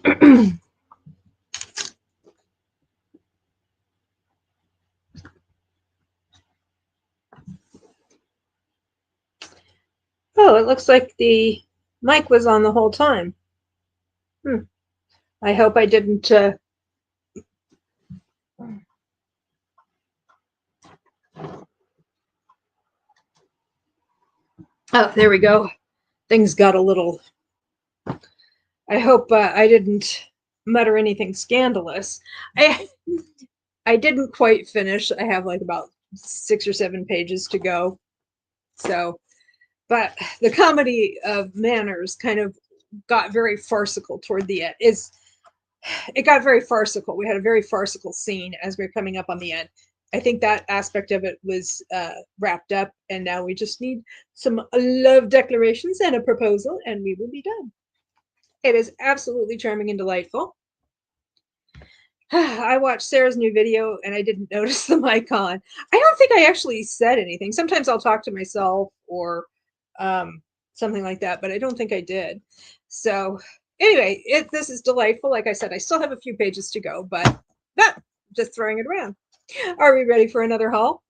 A: Oh, it looks like the mic was on the whole time. I hope I didn't. Oh, there we go. Things got a little. I hope I didn't mutter anything scandalous. I didn't quite finish. I have like about 6 or 7 pages to go. So, but the comedy of manners kind of got very farcical toward the end. It got very farcical. We had a very farcical scene as we we're coming up on the end. I think that aspect of it was wrapped up, and now we just need some love declarations and a proposal, and we will be done. It is absolutely charming and delightful. I watched Sarah's new video and I didn't notice the mic on. I don't think I actually said anything. Sometimes I'll talk to myself or something like that, but I don't think I did. So anyway, this is delightful. Like I said, I still have a few pages to go, but just throwing it around. Are we ready for another haul?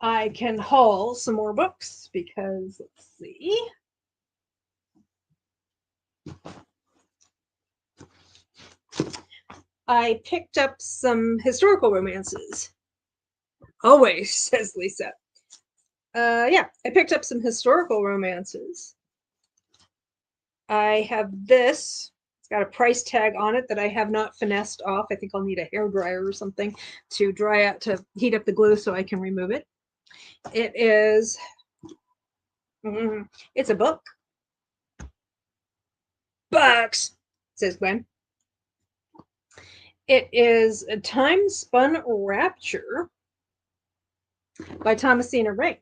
A: I can haul some more books because let's see. I picked up some historical romances. Always, says Lisa. Yeah, I picked up some historical romances. I have this. It's got a price tag on it that I have not finessed off. I think I'll need a hair dryer or something to dry out, to heat up the glue so I can remove it. It is, it's a book. Books, says Gwen. It is A Time Spun Rapture by Thomasina Ring.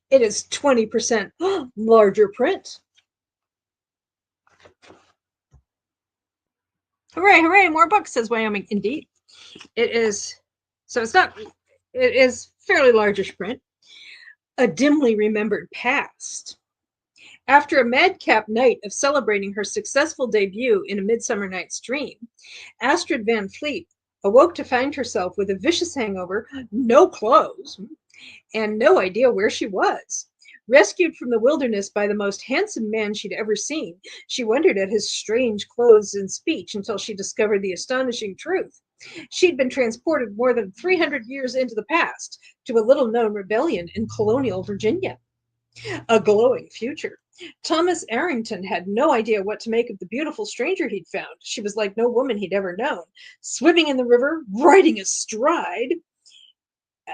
A: It is 20% larger print. Hooray, hooray, more books, says Wyoming. Indeed. It is, so it's not, it is fairly largish print. A Dimly Remembered Past. After a madcap night of celebrating her successful debut in A Midsummer Night's Dream, Astrid Van Fleet awoke to find herself with a vicious hangover, no clothes, and no idea where she was. Rescued from the wilderness by the most handsome man she'd ever seen, she wondered at his strange clothes and speech until she discovered the astonishing truth. She'd been transported more than 300 years into the past to a little-known rebellion in colonial Virginia. A glowing future. Thomas Errington had no idea what to make of the beautiful stranger he'd found. She was like no woman he'd ever known, swimming in the river, riding astride,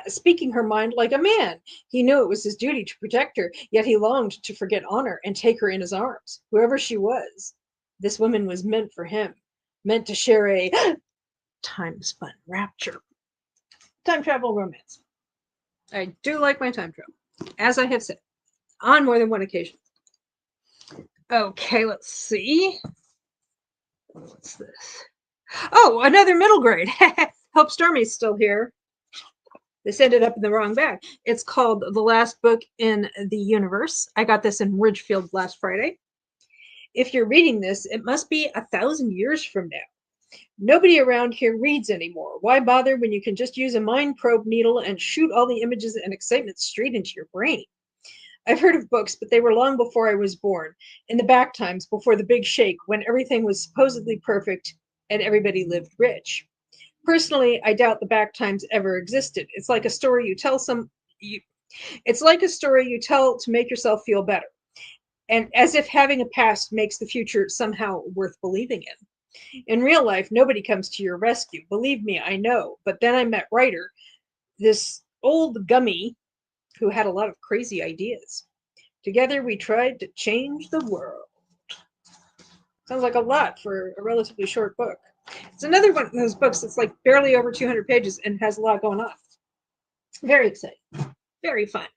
A: speaking her mind like a man. He knew it was his duty to protect her, yet he longed to forget honor and take her in his arms. Whoever she was, this woman was meant for him, meant to share a time-spun rapture. Time travel romance. I do like my time travel, as I have said, on more than one occasion. Okay, let's see. What's this? Oh, another middle grade. Hope Stormy's still here. This ended up in the wrong bag. It's called The Last Book in the Universe. I got this in Ridgefield last Friday. If you're reading this, it must be 1,000 years from now. Nobody around here reads anymore. Why bother when you can just use a mind probe needle and shoot all the images and excitement straight into your brain? I've heard of books, but they were long before I was born, in the back times before the big shake, when everything was supposedly perfect and everybody lived rich. Personally, I doubt the back times ever existed. It's like a story you tell it's like a story you tell to make yourself feel better, and as if having a past makes the future somehow worth believing in. In real life, nobody comes to your rescue. Believe me, I know. But then I met Ryder, this old gummy who had a lot of crazy ideas. Together, we tried to change the world. Sounds like a lot for a relatively short book. It's another one of those books that's like barely over 200 pages and has a lot going on. Very exciting. Very fun.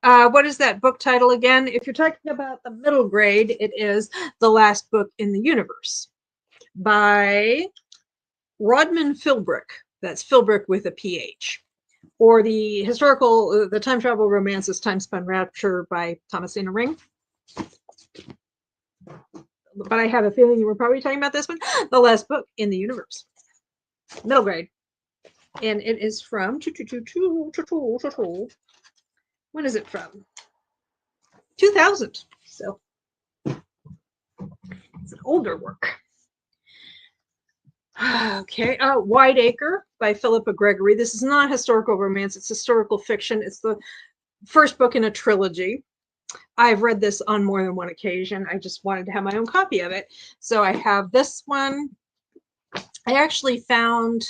A: What is that book title again? If you're talking about the middle grade, it is The Last Book in the Universe by Rodman Philbrick. That's Philbrick with a PH. Or the time travel romances Time Spun Rapture by Thomasina Ring. But I have a feeling you were probably talking about this one. The Last Book in the Universe. Middle grade. And it is from, when is it from? 2000. So it's an older work. Okay. Whiteacre by Philippa Gregory. This is not historical romance. It's historical fiction. It's the first book in a trilogy. I've read this on more than one occasion. I just wanted to have my own copy of it. So I have this one. I actually found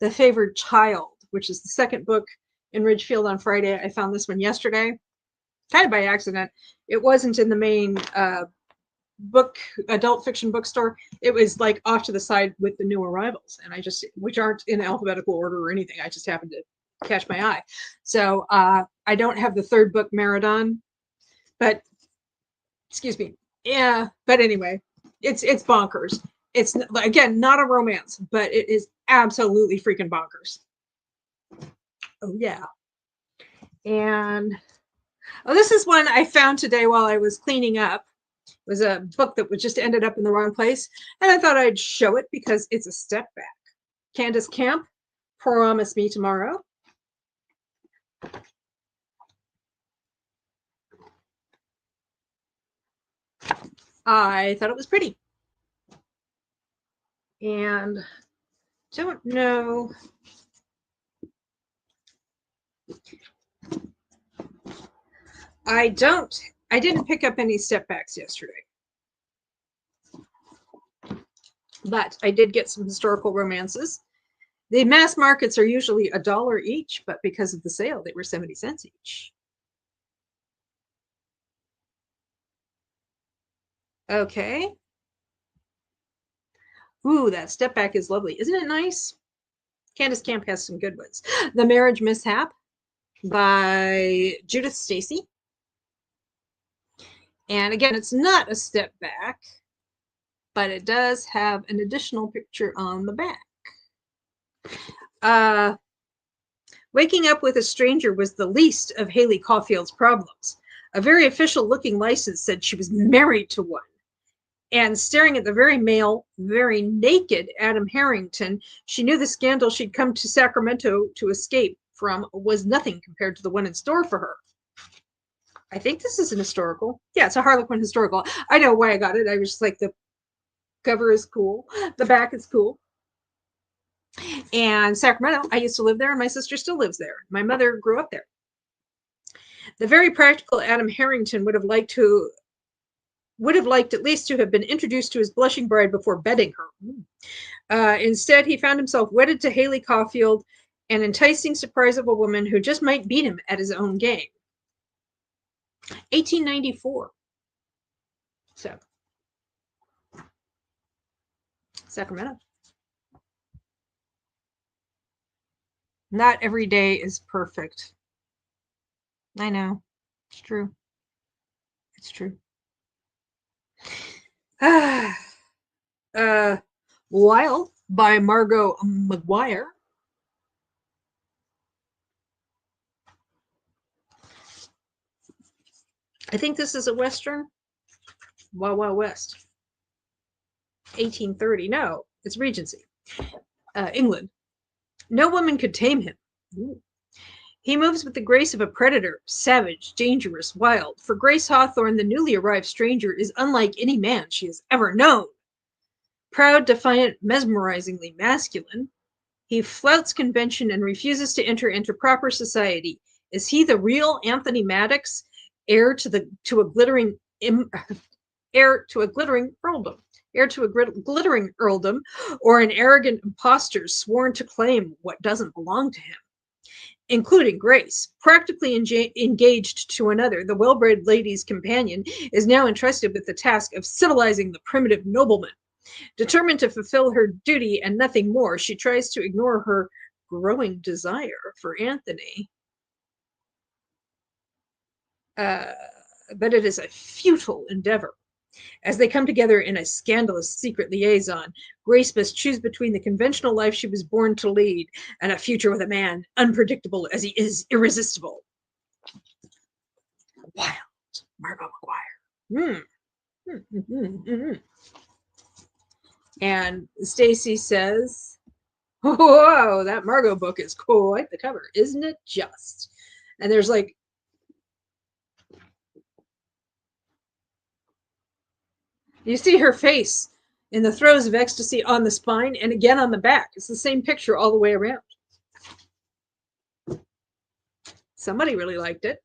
A: The Favored Child, which is the second book in Ridgefield on Friday. I found this one yesterday, kind of by accident. It wasn't in the main adult fiction bookstore. It was like off to the side with the new arrivals, and which aren't in alphabetical order or anything. I just happened to catch my eye. So I don't have the third book, Maradon, but excuse me. Yeah, but anyway, it's bonkers. It's, again, not a romance, but it is absolutely freaking bonkers. Oh yeah. And this is one I found today while I was cleaning up. It was a book that just ended up in the wrong place, and I thought I'd show it because it's a step back. Candace Camp, Promise Me Tomorrow. I thought it was pretty. And don't know. I didn't pick up any step backs yesterday. But I did get some historical romances. The mass markets are usually $1 each, but because of the sale, they were 70 cents each. Okay. Ooh, that step back is lovely. Isn't it nice? Candace Camp has some good ones. The Marriage Mishap by Judith Stacy. And again, it's not a step back, but it does have an additional picture on the back. Waking up with a stranger was the least of Haley Caulfield's problems. A very official-looking license said she was married to one. And staring at the very male, very naked Adam Harrington, she knew the scandal she'd come to Sacramento to escape from was nothing compared to the one in store for her. I think this is an historical. Yeah, it's a Harlequin historical. I know why I got it. I was just like, the cover is cool. The back is cool. And Sacramento, I used to live there, and my sister still lives there. My mother grew up there. The very practical Adam Harrington would have liked at least to have been introduced to his blushing bride before bedding her. Instead, he found himself wedded to Haley Caulfield, an enticing surprise of a woman who just might beat him at his own game. 1894. So, Sacramento. Not every day is perfect. I know. It's true. It's true. Wild by Margot McGuire. I think this is a Western. Wild Wild West. 1830. No, it's Regency. England. No woman could tame him. Ooh. He moves with the grace of a predator, savage, dangerous, wild. For Grace Hawthorne, the newly arrived stranger is unlike any man she has ever known. Proud, defiant, mesmerizingly masculine, he flouts convention and refuses to enter into proper society. Is he the real Anthony Maddox, heir to a glittering earldom, or an arrogant impostor sworn to claim what doesn't belong to him? Including Grace, practically engaged to another, the well-bred lady's companion is now entrusted with the task of civilizing the primitive nobleman. Determined to fulfill her duty and nothing more, she tries to ignore her growing desire for Anthony. but it is a futile endeavor. As they come together in a scandalous secret liaison, Grace must choose between the conventional life she was born to lead and a future with a man unpredictable as he is irresistible. Wild Margot McGuire. And Stacy says, whoa, that Margot book is quite the cover, isn't it just? And there's like, you see her face in the throes of ecstasy on the spine and again on the back. It's the same picture all the way around. Somebody really liked it.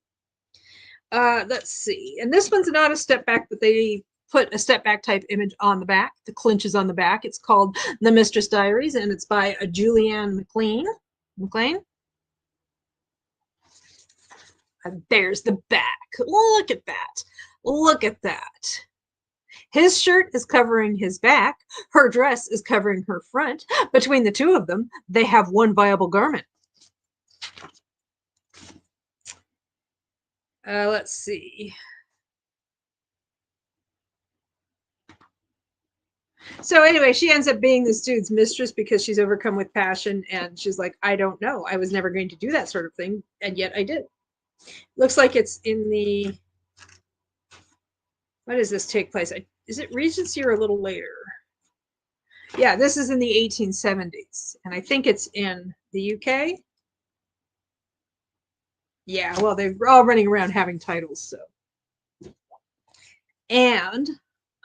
A: Let's see. And this one's not a step back, but they put a step back type image on the back. The clinch is on the back. It's called The Mistress Diaries, and it's by Julianne McLean. And there's the back. Look at that. Look at that. His shirt is covering his back. Her dress is covering her front. Between the two of them, they have one viable garment. Let's see. So anyway, she ends up being this dude's mistress because she's overcome with passion, and she's like, I don't know. I was never going to do that sort of thing, and yet I did. Looks like it's in the... When does this take place? Is it Regency or a little later? Yeah, this is in the 1870s, and I think it's in the UK. Yeah, well, they're all running around having titles, so. And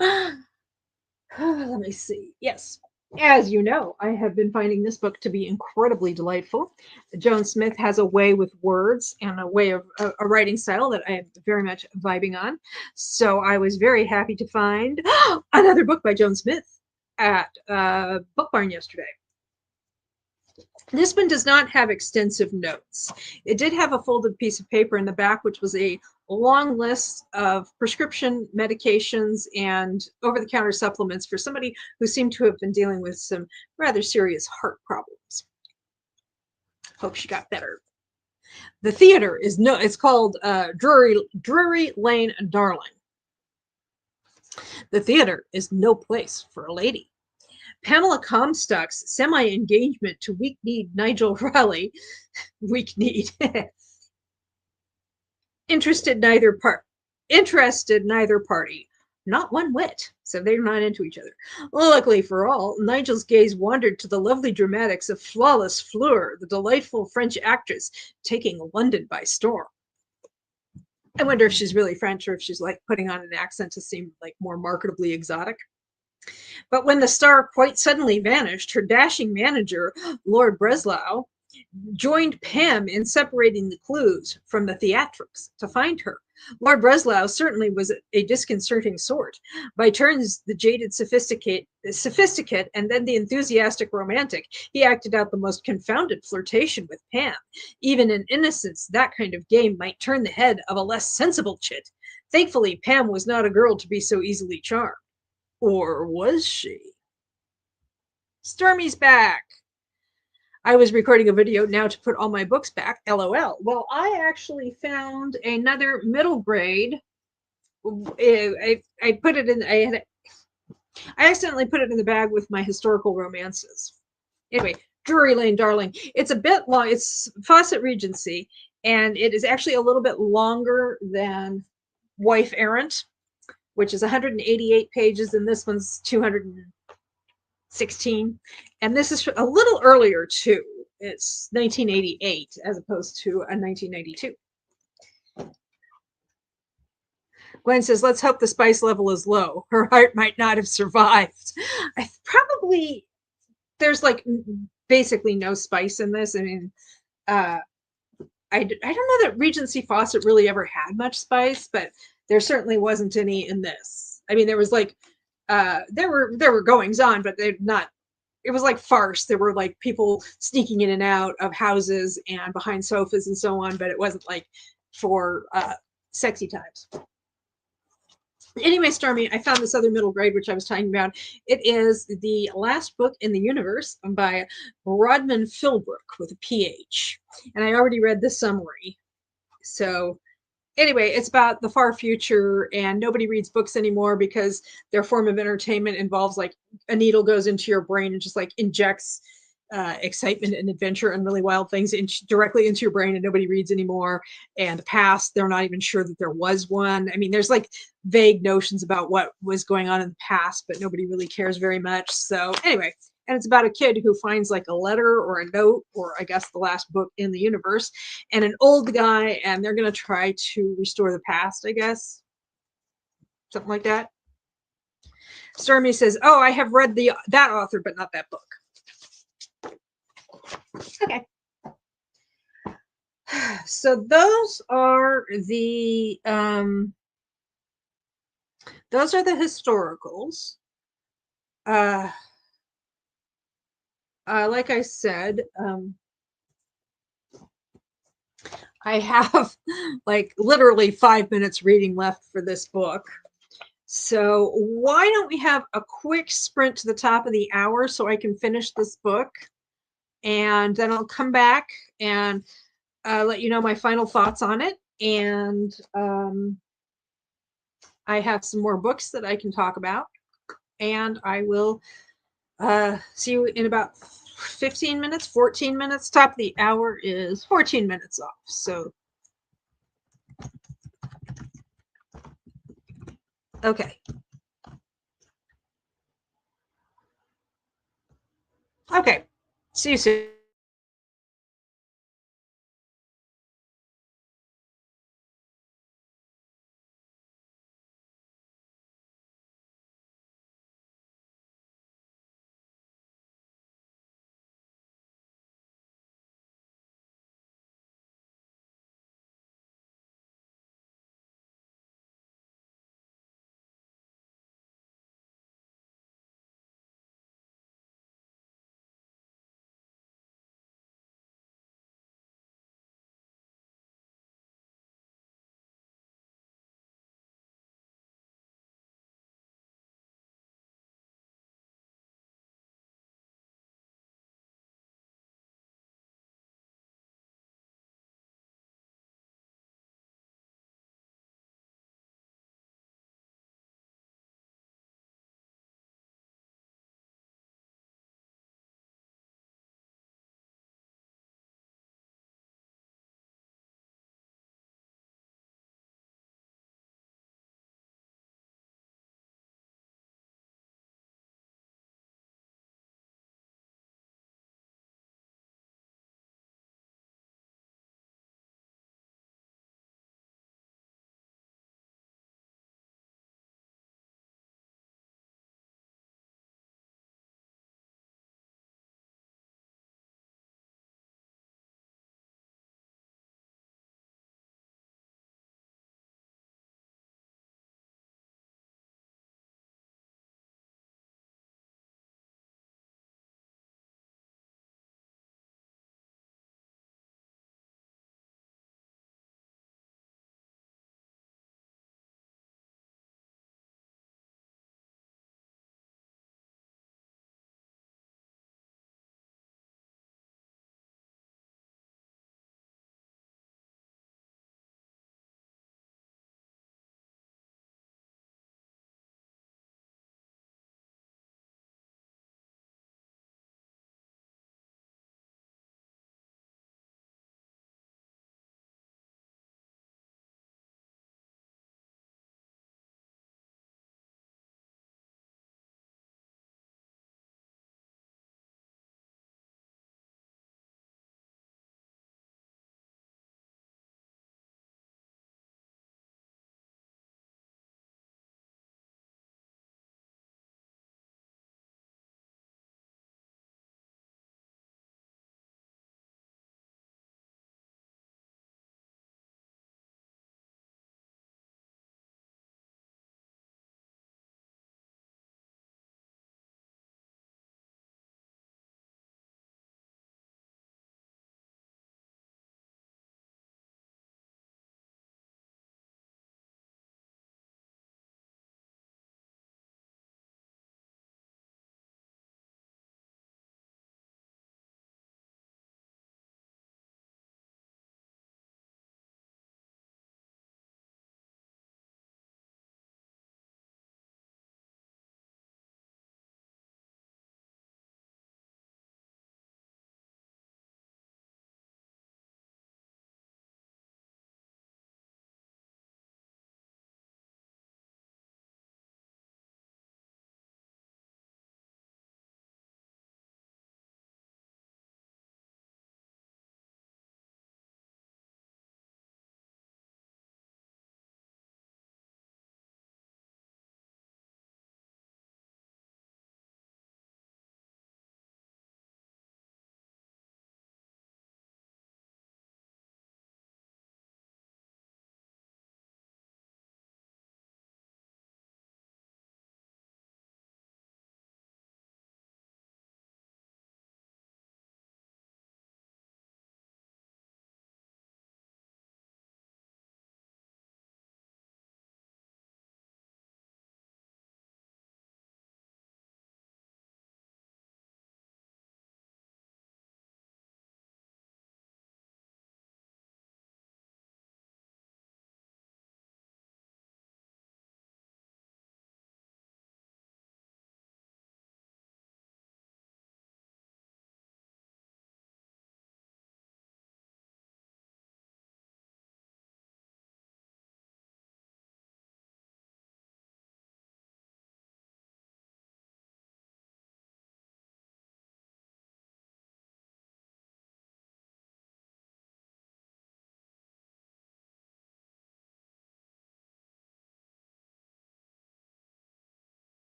A: let me see. Yes, as you know, I have been finding this book to be incredibly delightful. Joan Smith has a way with words and a way of a writing style that I am very much vibing on. So I was very happy to find another book by Joan Smith at Book Barn yesterday. This one does not have extensive notes. It did have a folded piece of paper in the back, which was a long list of prescription medications and over-the-counter supplements for somebody who seemed to have been dealing with some rather serious heart problems. Hope she got better. The theater is it's called Drury Lane Darling. The theater is no place for a lady. Pamela Comstock's semi-engagement to weak-kneed Nigel Raleigh, weak-kneed, interested neither party, not one whit, so they're not into each other. Luckily for all, Nigel's gaze wandered to the lovely dramatics of Flawless Fleur, the delightful French actress taking London by storm. I wonder if she's really French or if she's like putting on an accent to seem like more marketably exotic. But when the star quite suddenly vanished, her dashing manager, Lord Breslau, joined Pam in separating the clues from the theatrics to find her. Lord Breslau certainly was a disconcerting sort. By turns, the jaded sophisticate and then the enthusiastic romantic, he acted out the most confounded flirtation with Pam. Even in innocence, that kind of game might turn the head of a less sensible chit. Thankfully, Pam was not a girl to be so easily charmed. Or was she? Stormy's back. I was recording a video now to put all my books back, LOL. Well, I actually found another middle grade. I put it in, I accidentally put it in the bag with my historical romances. Anyway, Drury Lane Darling. It's a bit long. It's Fawcett Regency, and it is actually a little bit longer than Wife Errant, which is 188 pages, and this one's 216. And this is a little earlier, too. It's 1988 as opposed to a 1992. Gwen says, let's hope the spice level is low. Her heart might not have survived. There's like basically no spice in this. I mean, I don't know that Regency Fawcett really ever had much spice, but there certainly wasn't any in this. I mean, there was like, there were goings on, but they're not, it was like farce. There were like people sneaking in and out of houses and behind sofas and so on, but it wasn't like for sexy times. Anyway, Stormy, I found this other middle grade, which I was talking about. It is The Last Book in the Universe by Rodman Philbrook with a PH. And I already read the summary. So anyway, it's about the far future, and nobody reads books anymore because their form of entertainment involves like a needle goes into your brain and just like injects excitement and adventure and really wild things directly into your brain, and nobody reads anymore. And the past, they're not even sure that there was one. I mean, there's like vague notions about what was going on in the past, but nobody really cares very much. So anyway, and it's about a kid who finds like a letter or a note, or I guess the last book in the universe, and an old guy, and they're going to try to restore the past, I guess, something like that. Stormy says, "Oh, I have read the that author, but not that book." Okay. So those are the historicals. Uh, like I said, I have like literally 5 minutes reading left for this book. So why don't we have a quick sprint to the top of the hour so I can finish this book, and then I'll come back and let you know my final thoughts on it. And I have some more books that I can talk about, and I will see you in about 15 minutes, 14 minutes. Top of the hour is 14 minutes off. So, okay. Okay. See you soon.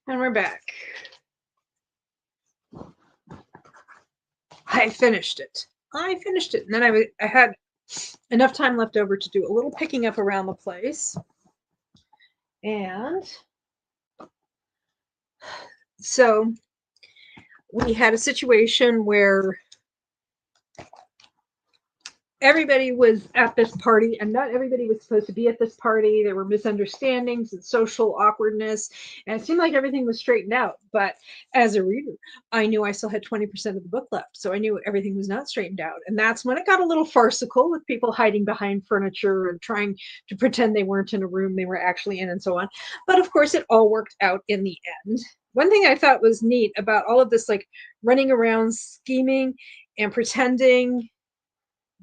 A: And we're back. I finished it. And then I had enough time left over to do a little picking up around the place. And so we had a situation where everybody was at this party, and not everybody was supposed to be at this party. There were misunderstandings and social awkwardness, and it seemed like everything was straightened out. But as a reader, I knew I still had 20% of the book left, so I knew everything was not straightened out. And that's when it got a little farcical, with people hiding behind furniture and trying to pretend they weren't in a room they were actually in, and so on. But of course, it all worked out in the end. One thing I thought was neat about all of this, like running around scheming and pretending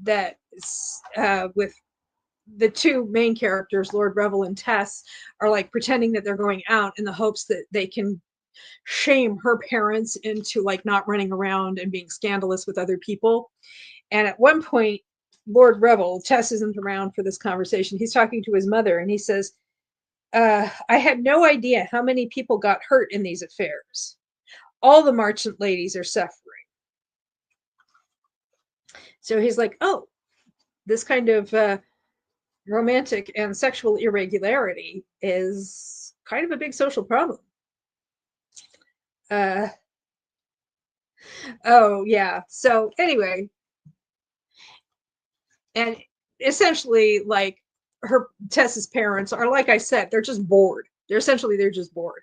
A: that with the two main characters, Lord Revel and Tess, are like pretending that they're going out in the hopes that they can shame her parents into like not running around and being scandalous with other people. And at one point, Lord Revel, Tess isn't around for this conversation, he's talking to his mother, and he says, I had no idea how many people got hurt in these affairs. All the merchant ladies are suffering. So he's like, oh, this kind of romantic and sexual irregularity is kind of a big social problem. Oh, yeah. So anyway, and essentially, like, Tess's parents are, like I said, they're just bored. They're just bored.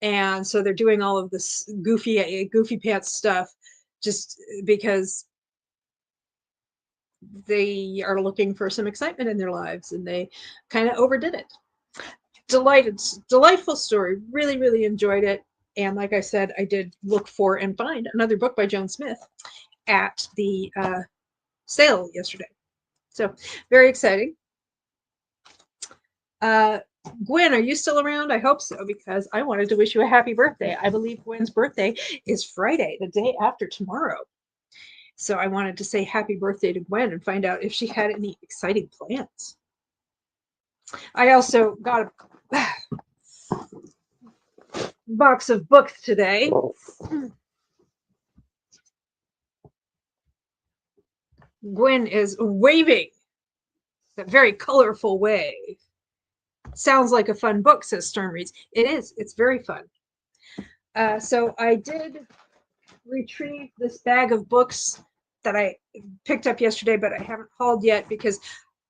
A: And so they're doing all of this goofy pants stuff just because they are looking for some excitement in their lives, and they kind of overdid it. Delightful story. Really, really enjoyed it. And like I said, I did look for and find another book by Joan Smith at the sale yesterday. So very exciting. Gwen, are you still around? I hope so, because I wanted to wish you a happy birthday. I believe Gwen's birthday is Friday, the day after tomorrow. So I wanted to say happy birthday to Gwen and find out if she had any exciting plans. I also got a box of books today. Gwen is waving a very colorful wave. Sounds like a fun book, says Stern Reads. It is. It's very fun. So I did retrieve this bag of books that I picked up yesterday, but I haven't hauled yet because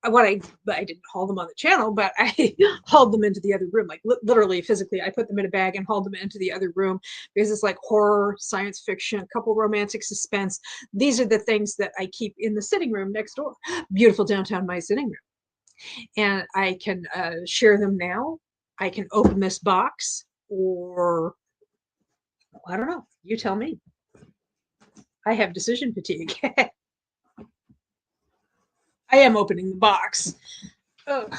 A: I didn't haul them on the channel, but I hauled them into the other room, like literally physically. I put them in a bag and hauled them into the other room because it's like horror, science fiction, a couple romantic suspense. These are the things that I keep in the sitting room next door. Beautiful downtown my sitting room. And I can share them now. I can open this box, or I don't know. You tell me. I have decision fatigue. I am opening the box. Ugh.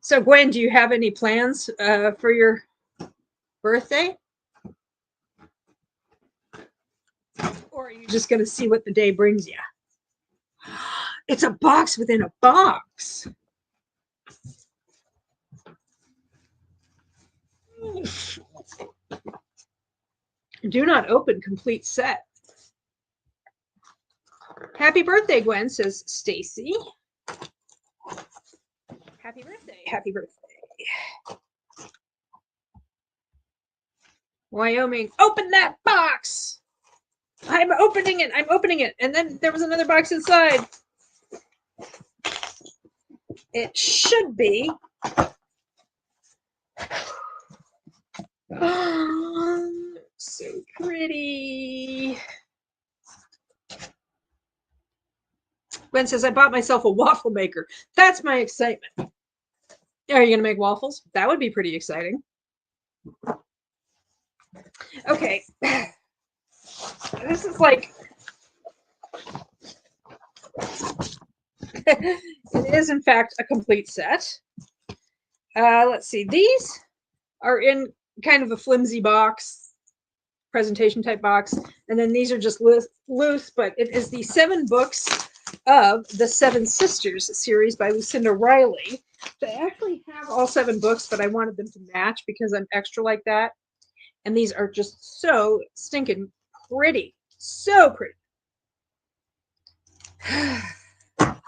A: So, Gwen, do you have any plans for your birthday? Or are you just going to see what the day brings you? It's a box within a box. Do not open complete set. Happy birthday, Gwen, says Stacy. Happy birthday. Happy birthday. Wyoming, open that box. I'm opening it. And then there was another box inside. It should be. Oh, so pretty. Gwen says, I bought myself a waffle maker. That's my excitement. Are you going to make waffles? That would be pretty exciting. Okay. This is like, it is in fact a complete set. Let's see. These are in kind of a flimsy box, presentation type box. And then these are just loose, but it is the 7 books of the Seven Sisters series by Lucinda Riley. So I actually have all 7 books, but I wanted them to match because I'm extra like that. And these are just so stinking pretty. So pretty.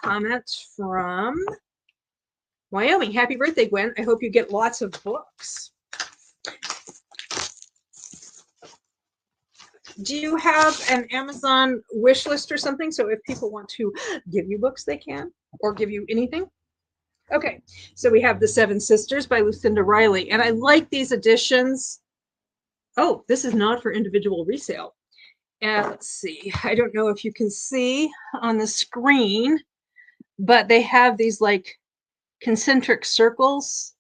A: Comment from Wyoming. Happy birthday, Gwen. I hope you get lots of books. Do you have an Amazon wish list or something? So if people want to give you books, they can, or give you anything. Okay, so we have The Seven Sisters by Lucinda Riley, and I like these editions. Oh, this is not for individual resale. And let's see, I don't know if you can see on the screen, but they have these like concentric circles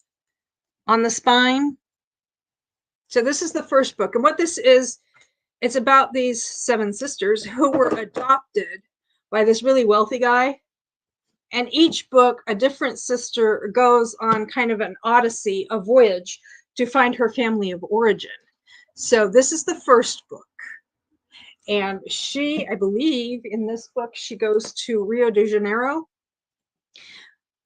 A: on the spine. So this is the first book, and what this is, it's about these 7 sisters who were adopted by this really wealthy guy. And each book, a different sister goes on kind of an odyssey, a voyage to find her family of origin. So this is the first book. And she, I believe in this book, she goes to Rio de Janeiro.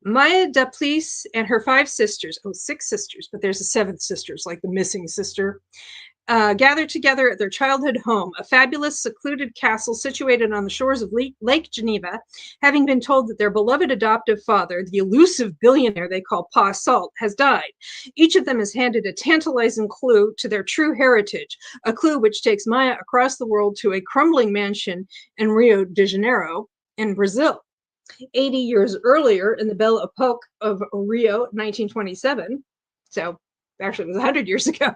A: Maya Duplice and her 5 sisters, 6 sisters, but there's a 7th sister, like the missing sister, gathered together at their childhood home, a fabulous secluded castle situated on the shores of Lake Geneva, having been told that their beloved adoptive father, the elusive billionaire they call Pa Salt, has died. Each of them is handed a tantalizing clue to their true heritage, a clue which takes Maya across the world to a crumbling mansion in Rio de Janeiro in Brazil. 80 years earlier, in the Belle Epoque of Rio, 1927, so actually it was 100 years ago,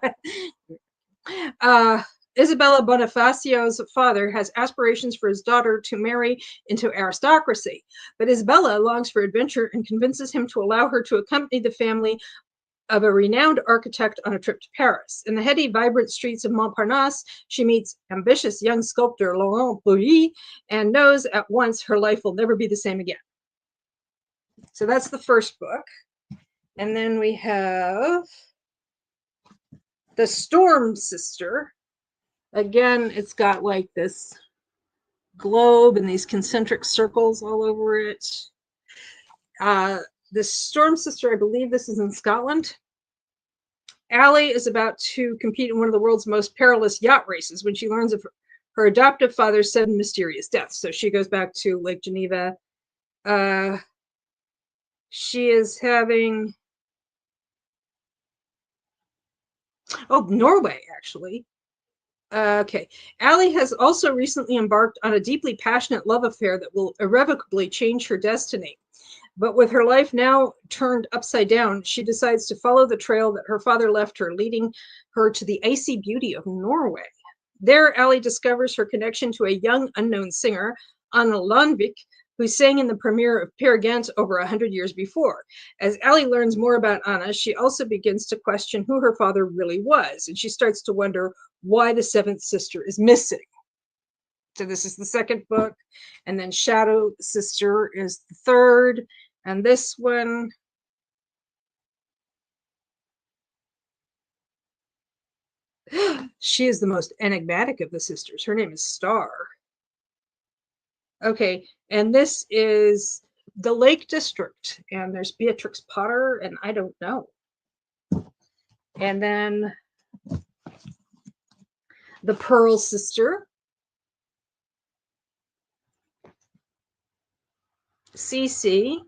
A: Isabella Bonifacio's father has aspirations for his daughter to marry into aristocracy, but Isabella longs for adventure and convinces him to allow her to accompany the family of a renowned architect on a trip to Paris. In the heady, vibrant streets of Montparnasse, she meets ambitious young sculptor Laurent Bouilly and knows at once her life will never be the same again. So that's the first book. And then we have The Storm Sister. Again, it's got like this globe and these concentric circles all over it. The Storm Sister, I believe this is in Scotland. Allie is about to compete in one of the world's most perilous yacht races when she learns of her adoptive father's sudden mysterious death. So she goes back to Lake Geneva. She is having... Norway, actually. Okay. Allie has also recently embarked on a deeply passionate love affair that will irrevocably change her destiny. But with her life now turned upside down, she decides to follow the trail that her father left her, leading her to the icy beauty of Norway. There, Allie discovers her connection to a young unknown singer, Anna Landvik, who sang in the premiere of Peer Gynt over 100 years before. As Allie learns more about Anna, she also begins to question who her father really was, and she starts to wonder why the 7th sister is missing. So this is the second book, and then Shadow Sister is the third, and this one... she is the most enigmatic of the sisters. Her name is Star. Okay, and this is the Lake District, and there's Beatrix Potter, and I don't know. And then The Pearl Sister. Cece.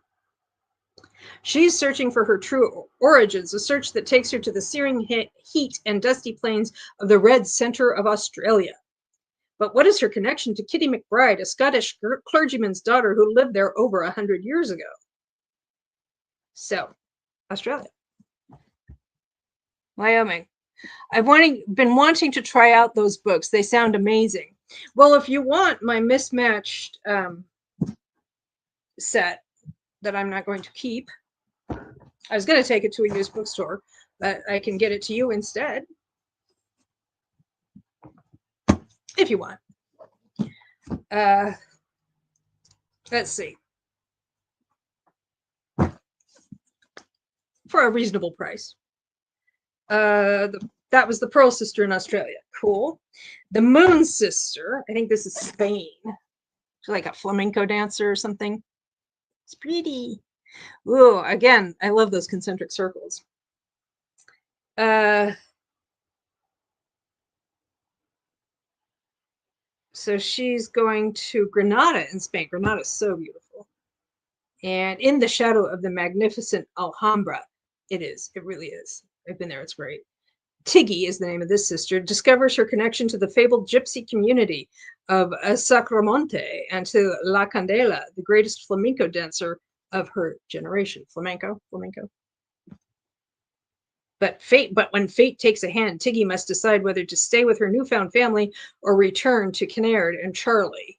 A: She's searching for her true origins, a search that takes her to the searing heat and dusty plains of the red center of Australia. But what is her connection to Kitty McBride, a Scottish clergyman's daughter who lived there over 100 years ago? So, Australia. Wyoming. I've been wanting to try out those books. They sound amazing. Well, if you want my mismatched set that I'm not going to keep, I was going to take it to a used bookstore, but I can get it to you instead. If you want. Let's see. For a reasonable price. That was The Pearl Sister in Australia. Cool. The Moon Sister. I think this is Spain. She's like a flamenco dancer or something. It's pretty. Ooh, again, I love those concentric circles. So she's going to Granada in Spain. Granada is so beautiful. And in the shadow of the magnificent Alhambra, it is. It really is. I've been there. It's great. Tiggy is the name of this sister, discovers her connection to the fabled gypsy community of Sacramonte and to La Candela, the greatest flamenco dancer of her generation. Flamenco. But when fate takes a hand, Tiggy must decide whether to stay with her newfound family or return to Kinnaird and Charlie,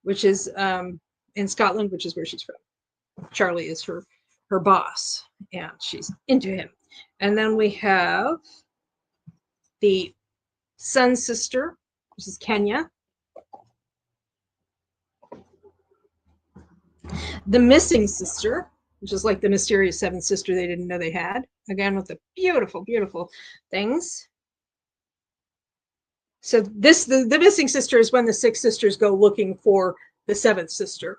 A: which is in Scotland, which is where she's from. Charlie is her boss, and she's into him. And then we have the Sun Sister, which is Kenya. The Missing Sister, which is like the mysterious seventh sister they didn't know they had. Again, with the beautiful, beautiful things. So the Missing Sister is when the six sisters go looking for the seventh sister.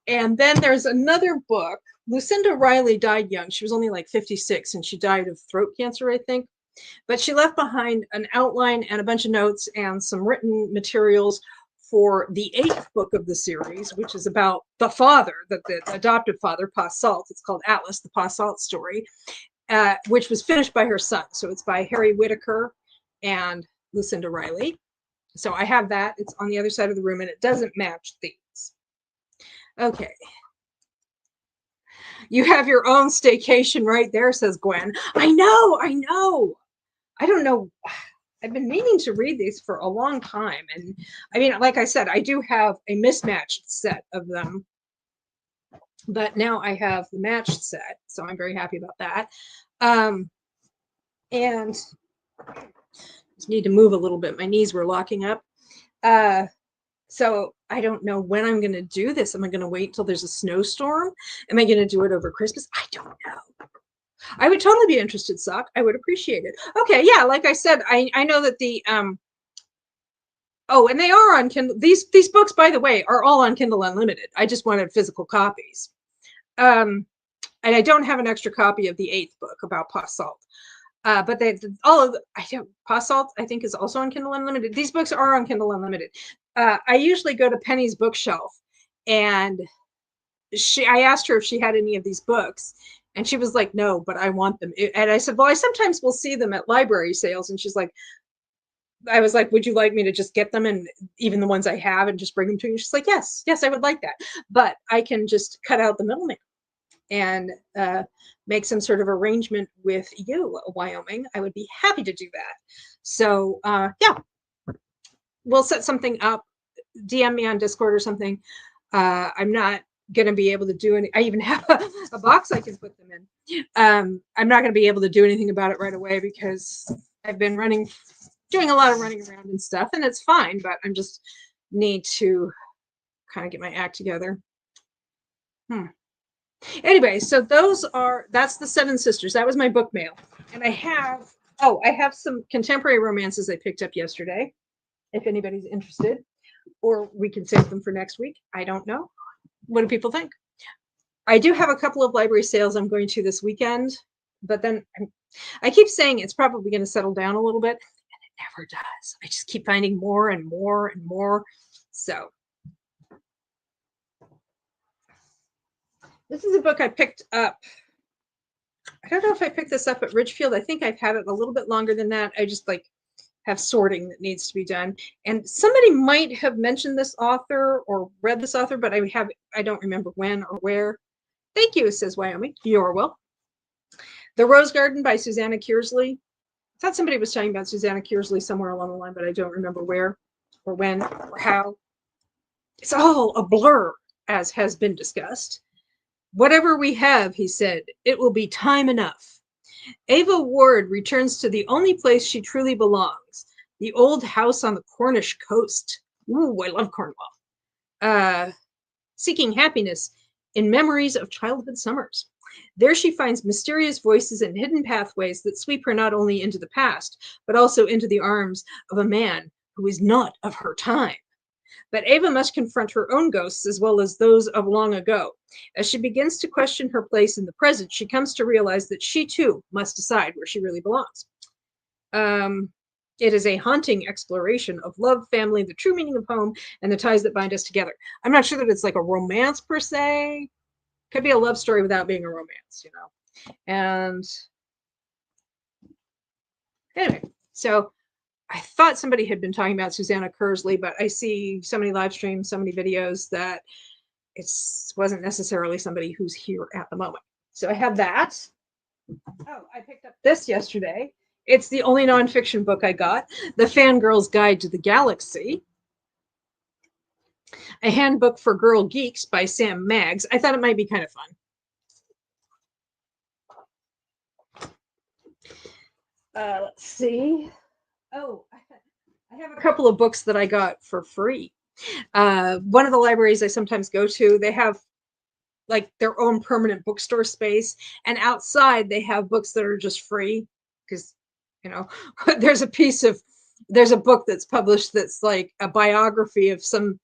A: And then there's another book. Lucinda Riley died young. She was only like 56, and she died of throat cancer, I think. But she left behind an outline and a bunch of notes and some written materials for the 8th book of the series, which is about the father, the adoptive father, Pa Salt. It's called Atlas, the Pa Salt story, which was finished by her son. So it's by Harry Whitaker and Lucinda Riley. So I have that. It's on the other side of the room, and it doesn't match these. Okay. You have your own staycation right there, says Gwen. I know. I don't know. I've been meaning to read these for a long time. And I mean, like I said, I do have a mismatched set of them. But now I have the matched set. So I'm very happy about that. And just need to move a little bit. My knees were locking up. So I don't know when I'm going to do this. Am I going to wait till there's a snowstorm? Am I going to do it over Christmas? I don't know. I would totally be interested, Sock. I would appreciate it. Okay, yeah, like I said, I know that the oh, and they are on Kindle. These books, by the way, are all on Kindle Unlimited. I just wanted physical copies. And I don't have an extra copy of the 8th book about Pa Salt. But Pa Salt, I think, is also on Kindle Unlimited. These books are on Kindle Unlimited. I usually go to Penny's bookshelf, and I asked her if she had any of these books. And she was like, no, but I want them. And I said, well, I sometimes will see them at library sales. And she's like, I was like, would you like me to just get them, and even the ones I have, and just bring them to you? She's like, yes, I would like that. But I can just cut out the middleman and make some sort of arrangement with you, Wyoming. I would be happy to do that. So yeah, we'll set something up. DM me on Discord or something. I'm not going to be able to do any. I even have a box I can put them in. I'm not going to be able to do anything about it right away because I've been doing a lot of running around and stuff, and it's fine, but I'm just need to kind of get my act together. Anyway, so that's the Seven Sisters. That was my book mail. And I have some contemporary romances I picked up yesterday, if anybody's interested, or we can save them for next week. I don't know. What do people think? I do have a couple of library sales I'm going to this weekend, but then I keep saying it's probably going to settle down a little bit, and it never does. I just keep finding more and more and more. So this is a book I picked up. I don't know if I picked this up at Ridgefield. I think I've had it a little bit longer than that. I just have sorting that needs to be done. And somebody might have mentioned this author or read this author, but I don't remember when or where. Thank you, says Wyoming. You're well. The Rose Garden by Susanna Kearsley. I thought somebody was talking about Susanna Kearsley somewhere along the line, but I don't remember where or when or how. It's all a blur, as has been discussed. Whatever we have, he said, it will be time enough. Ava Ward returns to the only place she truly belongs, the old house on the Cornish coast. Ooh, I love Cornwall. Seeking happiness in memories of childhood summers. There she finds mysterious voices and hidden pathways that sweep her not only into the past, but also into the arms of a man who is not of her time. But Ava must confront her own ghosts as well as those of long ago. As she begins to question her place in the present, she comes to realize that she too must decide where she really belongs. It is a haunting exploration of love, family, the true meaning of home, and the ties that bind us together. I'm not sure that it's like a romance per se. Could be a love story without being a romance, you know. And anyway, so I thought somebody had been talking about Susanna Kersley, but I see so many live streams, so many videos that it wasn't necessarily somebody who's here at the moment. So I have that. Oh, I picked up this yesterday. It's the only nonfiction book I got, The Fangirl's Guide to the Galaxy, a handbook for girl geeks by Sam Maggs. I thought it might be kind of fun. Let's see. Oh, I have a couple of books that I got for free. One of the libraries I sometimes go to, they have like their own permanent bookstore space, and outside they have books that are just free because, you know, there's a book that's published that's like a biography of some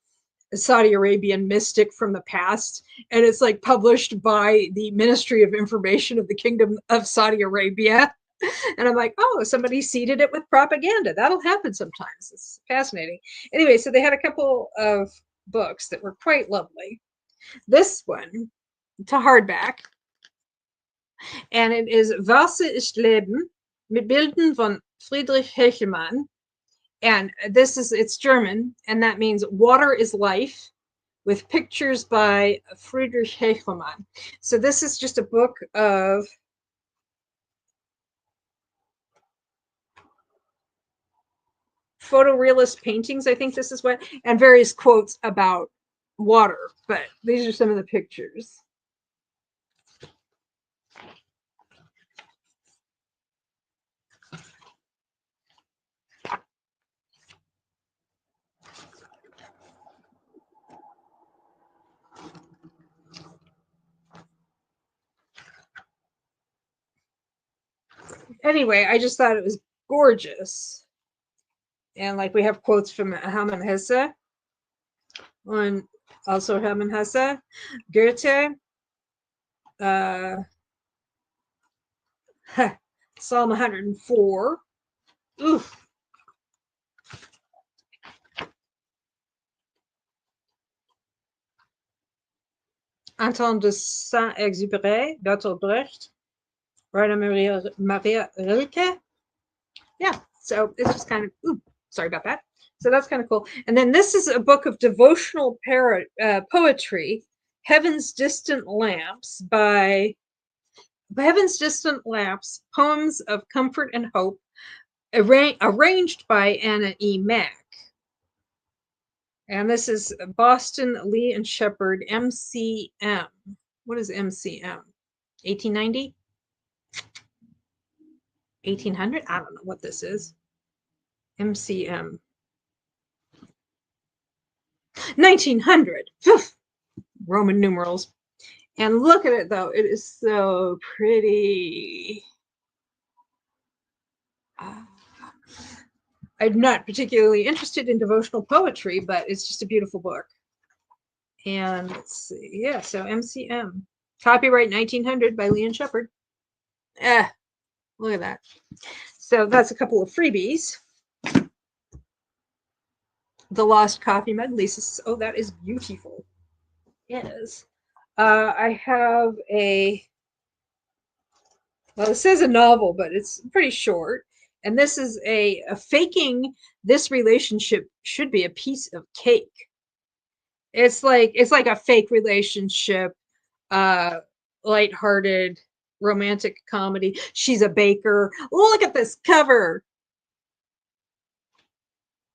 A: Saudi Arabian mystic from the past, and it's like published by the Ministry of Information of the Kingdom of Saudi Arabia. And I'm like, oh, somebody seeded it with propaganda. That'll happen sometimes. It's fascinating. Anyway, so they had a couple of books that were quite lovely. This one, to hardback, and it is Wasser ist Leben mit Bildern von Friedrich Hechelmann. And it's German, and that means water is life, with pictures by Friedrich Hechelmann. So this is just a book of photorealist paintings, I think this is what, and various quotes about water. But these are some of the pictures. Anyway, I just thought it was gorgeous. And like we have quotes from Hermann Hesse, and also Hermann Hesse, Goethe, Psalm 104. Oof. Anton de Saint-Exupéry, Bertolt Brecht, Rainer Maria Rilke. Yeah, so it's just kind of, ooh, sorry about that. So that's kind of cool. And then this is a book of devotional poetry, Heaven's Distant Lamps by Heaven's Distant Lamps, Poems of Comfort and Hope, arranged by Anna E. Mack. And this is Boston, Lee and Shepard, MCM. What is MCM? 1890? 1800? I don't know what this is. MCM. 1900. Roman numerals. And look at it, though. It is so pretty. I'm not particularly interested in devotional poetry, but it's just a beautiful book. And let's see. Yeah, so MCM. Copyright 1900 by Lee and Shepard. Look at that. So that's a couple of freebies. The Lost Coffee Mug. Lisa says, oh, that is beautiful. Yes. I have well, it says a novel, but it's pretty short. And this is a faking this relationship should be a piece of cake. It's like a fake relationship, lighthearted romantic comedy. She's a baker. Look at this cover.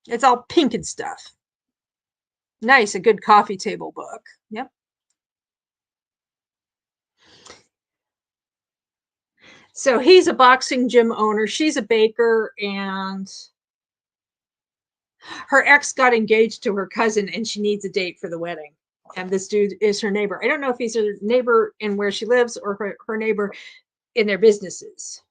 A: It's all pink and stuff. Nice, a good coffee table book. Yep. So he's a boxing gym owner. She's a baker, and her ex got engaged to her cousin, and she needs a date for the wedding. And this dude is her neighbor. I don't know if he's her neighbor in where she lives or her neighbor in their businesses.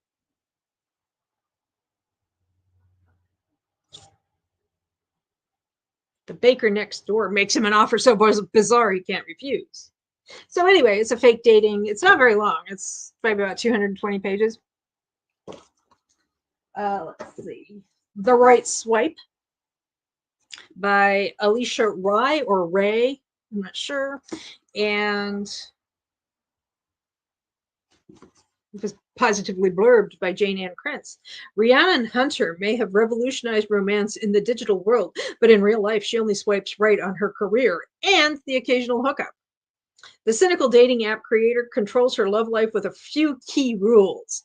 A: The baker next door makes him an offer so bizarre he can't refuse. So anyway, it's a fake dating. It's not very long. It's maybe about 220 pages. Let's see. The Right Swipe by Alicia Rai or Ray. I'm not sure. And it was positively blurbed by Jane Ann Krentz. Rhiannon Hunter may have revolutionized romance in the digital world, but in real life, she only swipes right on her career and the occasional hookup. The cynical dating app creator controls her love life with a few key rules.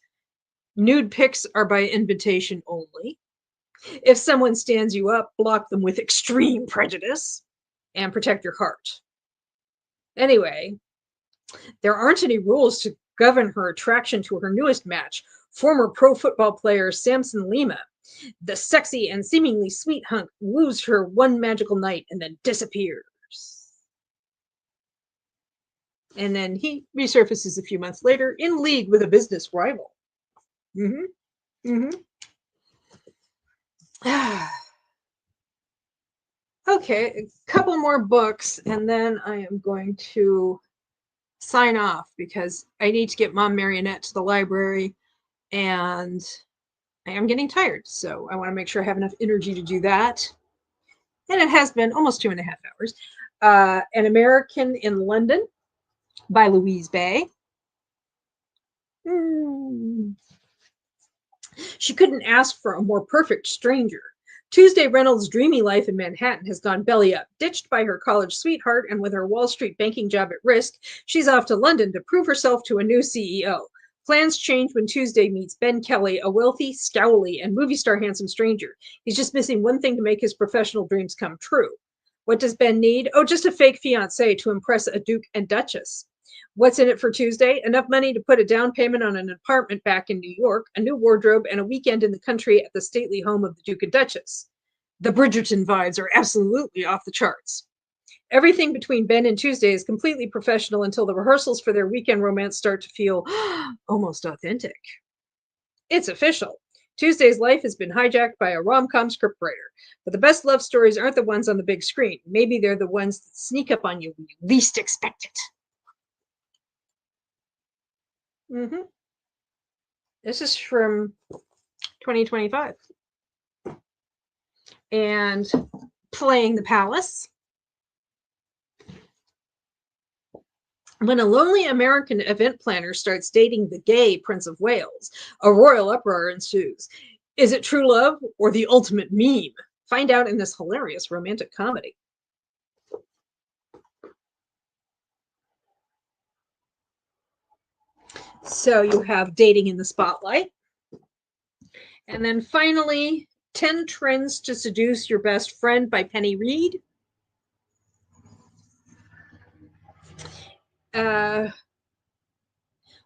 A: Nude pics are by invitation only. If someone stands you up, block them with extreme prejudice and protect your heart. Anyway, there aren't any rules to govern her attraction to her newest match, former pro football player Samson Lima. The sexy and seemingly sweet hunk woos her one magical night and then disappears. And then he resurfaces a few months later in league with a business rival. Okay, a couple more books, and then I am going to sign off because I need to get Mom Marionette to the library, and I am getting tired, so I want to make sure I have enough energy to do that. And it has been almost 2.5 hours. An American in London by Louise Bay. She couldn't ask for a more perfect stranger. Tuesday Reynolds' dreamy life in Manhattan has gone belly up. Ditched by her college sweetheart and with her Wall Street banking job at risk, she's off to London to prove herself to a new CEO. Plans change when Tuesday meets Ben Kelly, a wealthy, scowly, and movie star handsome stranger. He's just missing one thing to make his professional dreams come true. What does Ben need? Oh, just a fake fiancé to impress a duke and duchess. What's in it for Tuesday? Enough money to put a down payment on an apartment back in New York, a new wardrobe, and a weekend in the country at the stately home of the Duke and Duchess. The Bridgerton vibes are absolutely off the charts. Everything between Ben and Tuesday is completely professional until the rehearsals for their weekend romance start to feel almost authentic. It's official. Tuesday's life has been hijacked by a rom-com scriptwriter. But the best love stories aren't the ones on the big screen. Maybe they're the ones that sneak up on you when you least expect it. This is from 2025. And Playing the Palace. When a lonely American event planner starts dating the gay Prince of Wales, a royal uproar ensues. Is it true love or the ultimate meme? Find out in this hilarious romantic comedy. So you have Dating in the Spotlight. And then finally, 10 Trends to Seduce Your Best Friend by Penny Reed.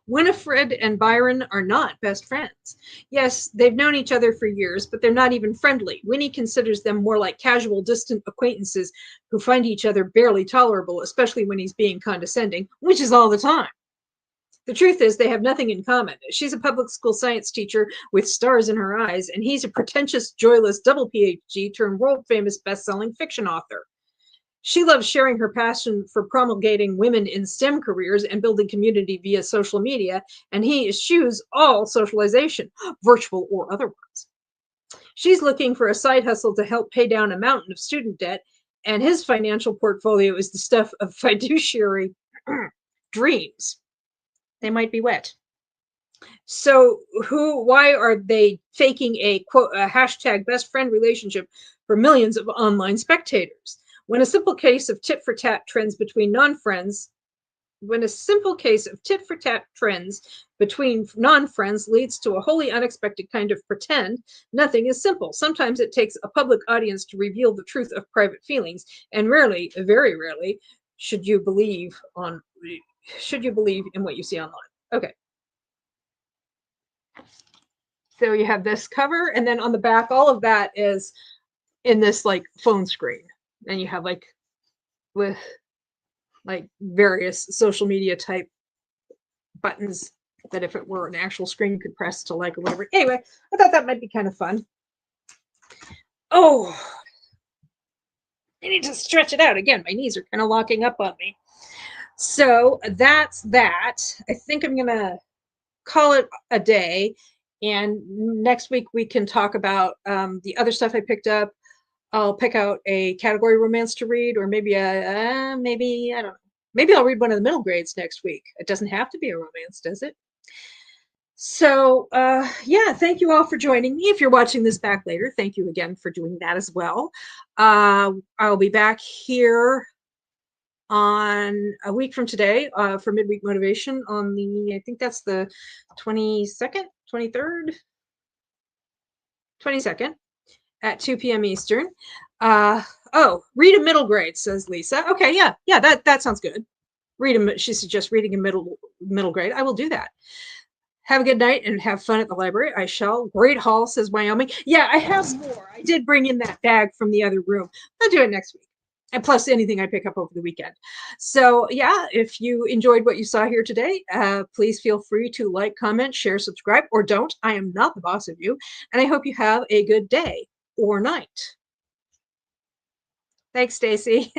A: Winifred and Byron are not best friends. Yes, they've known each other for years, but they're not even friendly. Winnie considers them more like casual, distant acquaintances who find each other barely tolerable, especially when he's being condescending, which is all the time. The truth is, they have nothing in common. She's a public school science teacher with stars in her eyes, and he's a pretentious, joyless double PhD turned world-famous best-selling fiction author. She loves sharing her passion for promulgating women in STEM careers and building community via social media, and he eschews all socialization, virtual or otherwise. She's looking for a side hustle to help pay down a mountain of student debt, and his financial portfolio is the stuff of fiduciary dreams. They might be wet. So why are they faking a quote, a hashtag best friend relationship for millions of online spectators? When a simple case of tit for tat trends between non-friends leads to a wholly unexpected kind of pretend, nothing is simple. Sometimes it takes a public audience to reveal the truth of private feelings, and rarely, very rarely, should you believe in what you see online. Okay. So you have this cover, and then on the back, all of that is in this like phone screen. And you have like with like various social media type buttons that if it were an actual screen you could press to like or whatever. Anyway, I thought that might be kind of fun. Oh, I need to stretch it out. Again, my knees are kind of locking up on me. So that's that. I think I'm going to call it a day. And next week we can talk about the other stuff I picked up. I'll pick out a category romance to read, or maybe maybe I don't know. Maybe I'll read one of the middle grades next week. It doesn't have to be a romance, does it? So yeah, thank you all for joining me. If you're watching this back later, thank you again for doing that as well. I'll be back here on a week from today for midweek motivation on the, I think that's the 22nd, 23rd, 22nd at 2 p.m. Eastern. Oh, read a middle grade, says Lisa. Okay, yeah, that sounds good. She suggests reading a middle grade. I will do that. Have a good night and have fun at the library. I shall. Great haul, says Wyoming. Yeah, I have more. I did bring in that bag from the other room. I'll do it next week. And plus anything I pick up over the weekend. So yeah, if you enjoyed what you saw here today, please feel free to like, comment, share, subscribe, or don't. I am not the boss of you. And I hope you have a good day or night. Thanks, Stacy.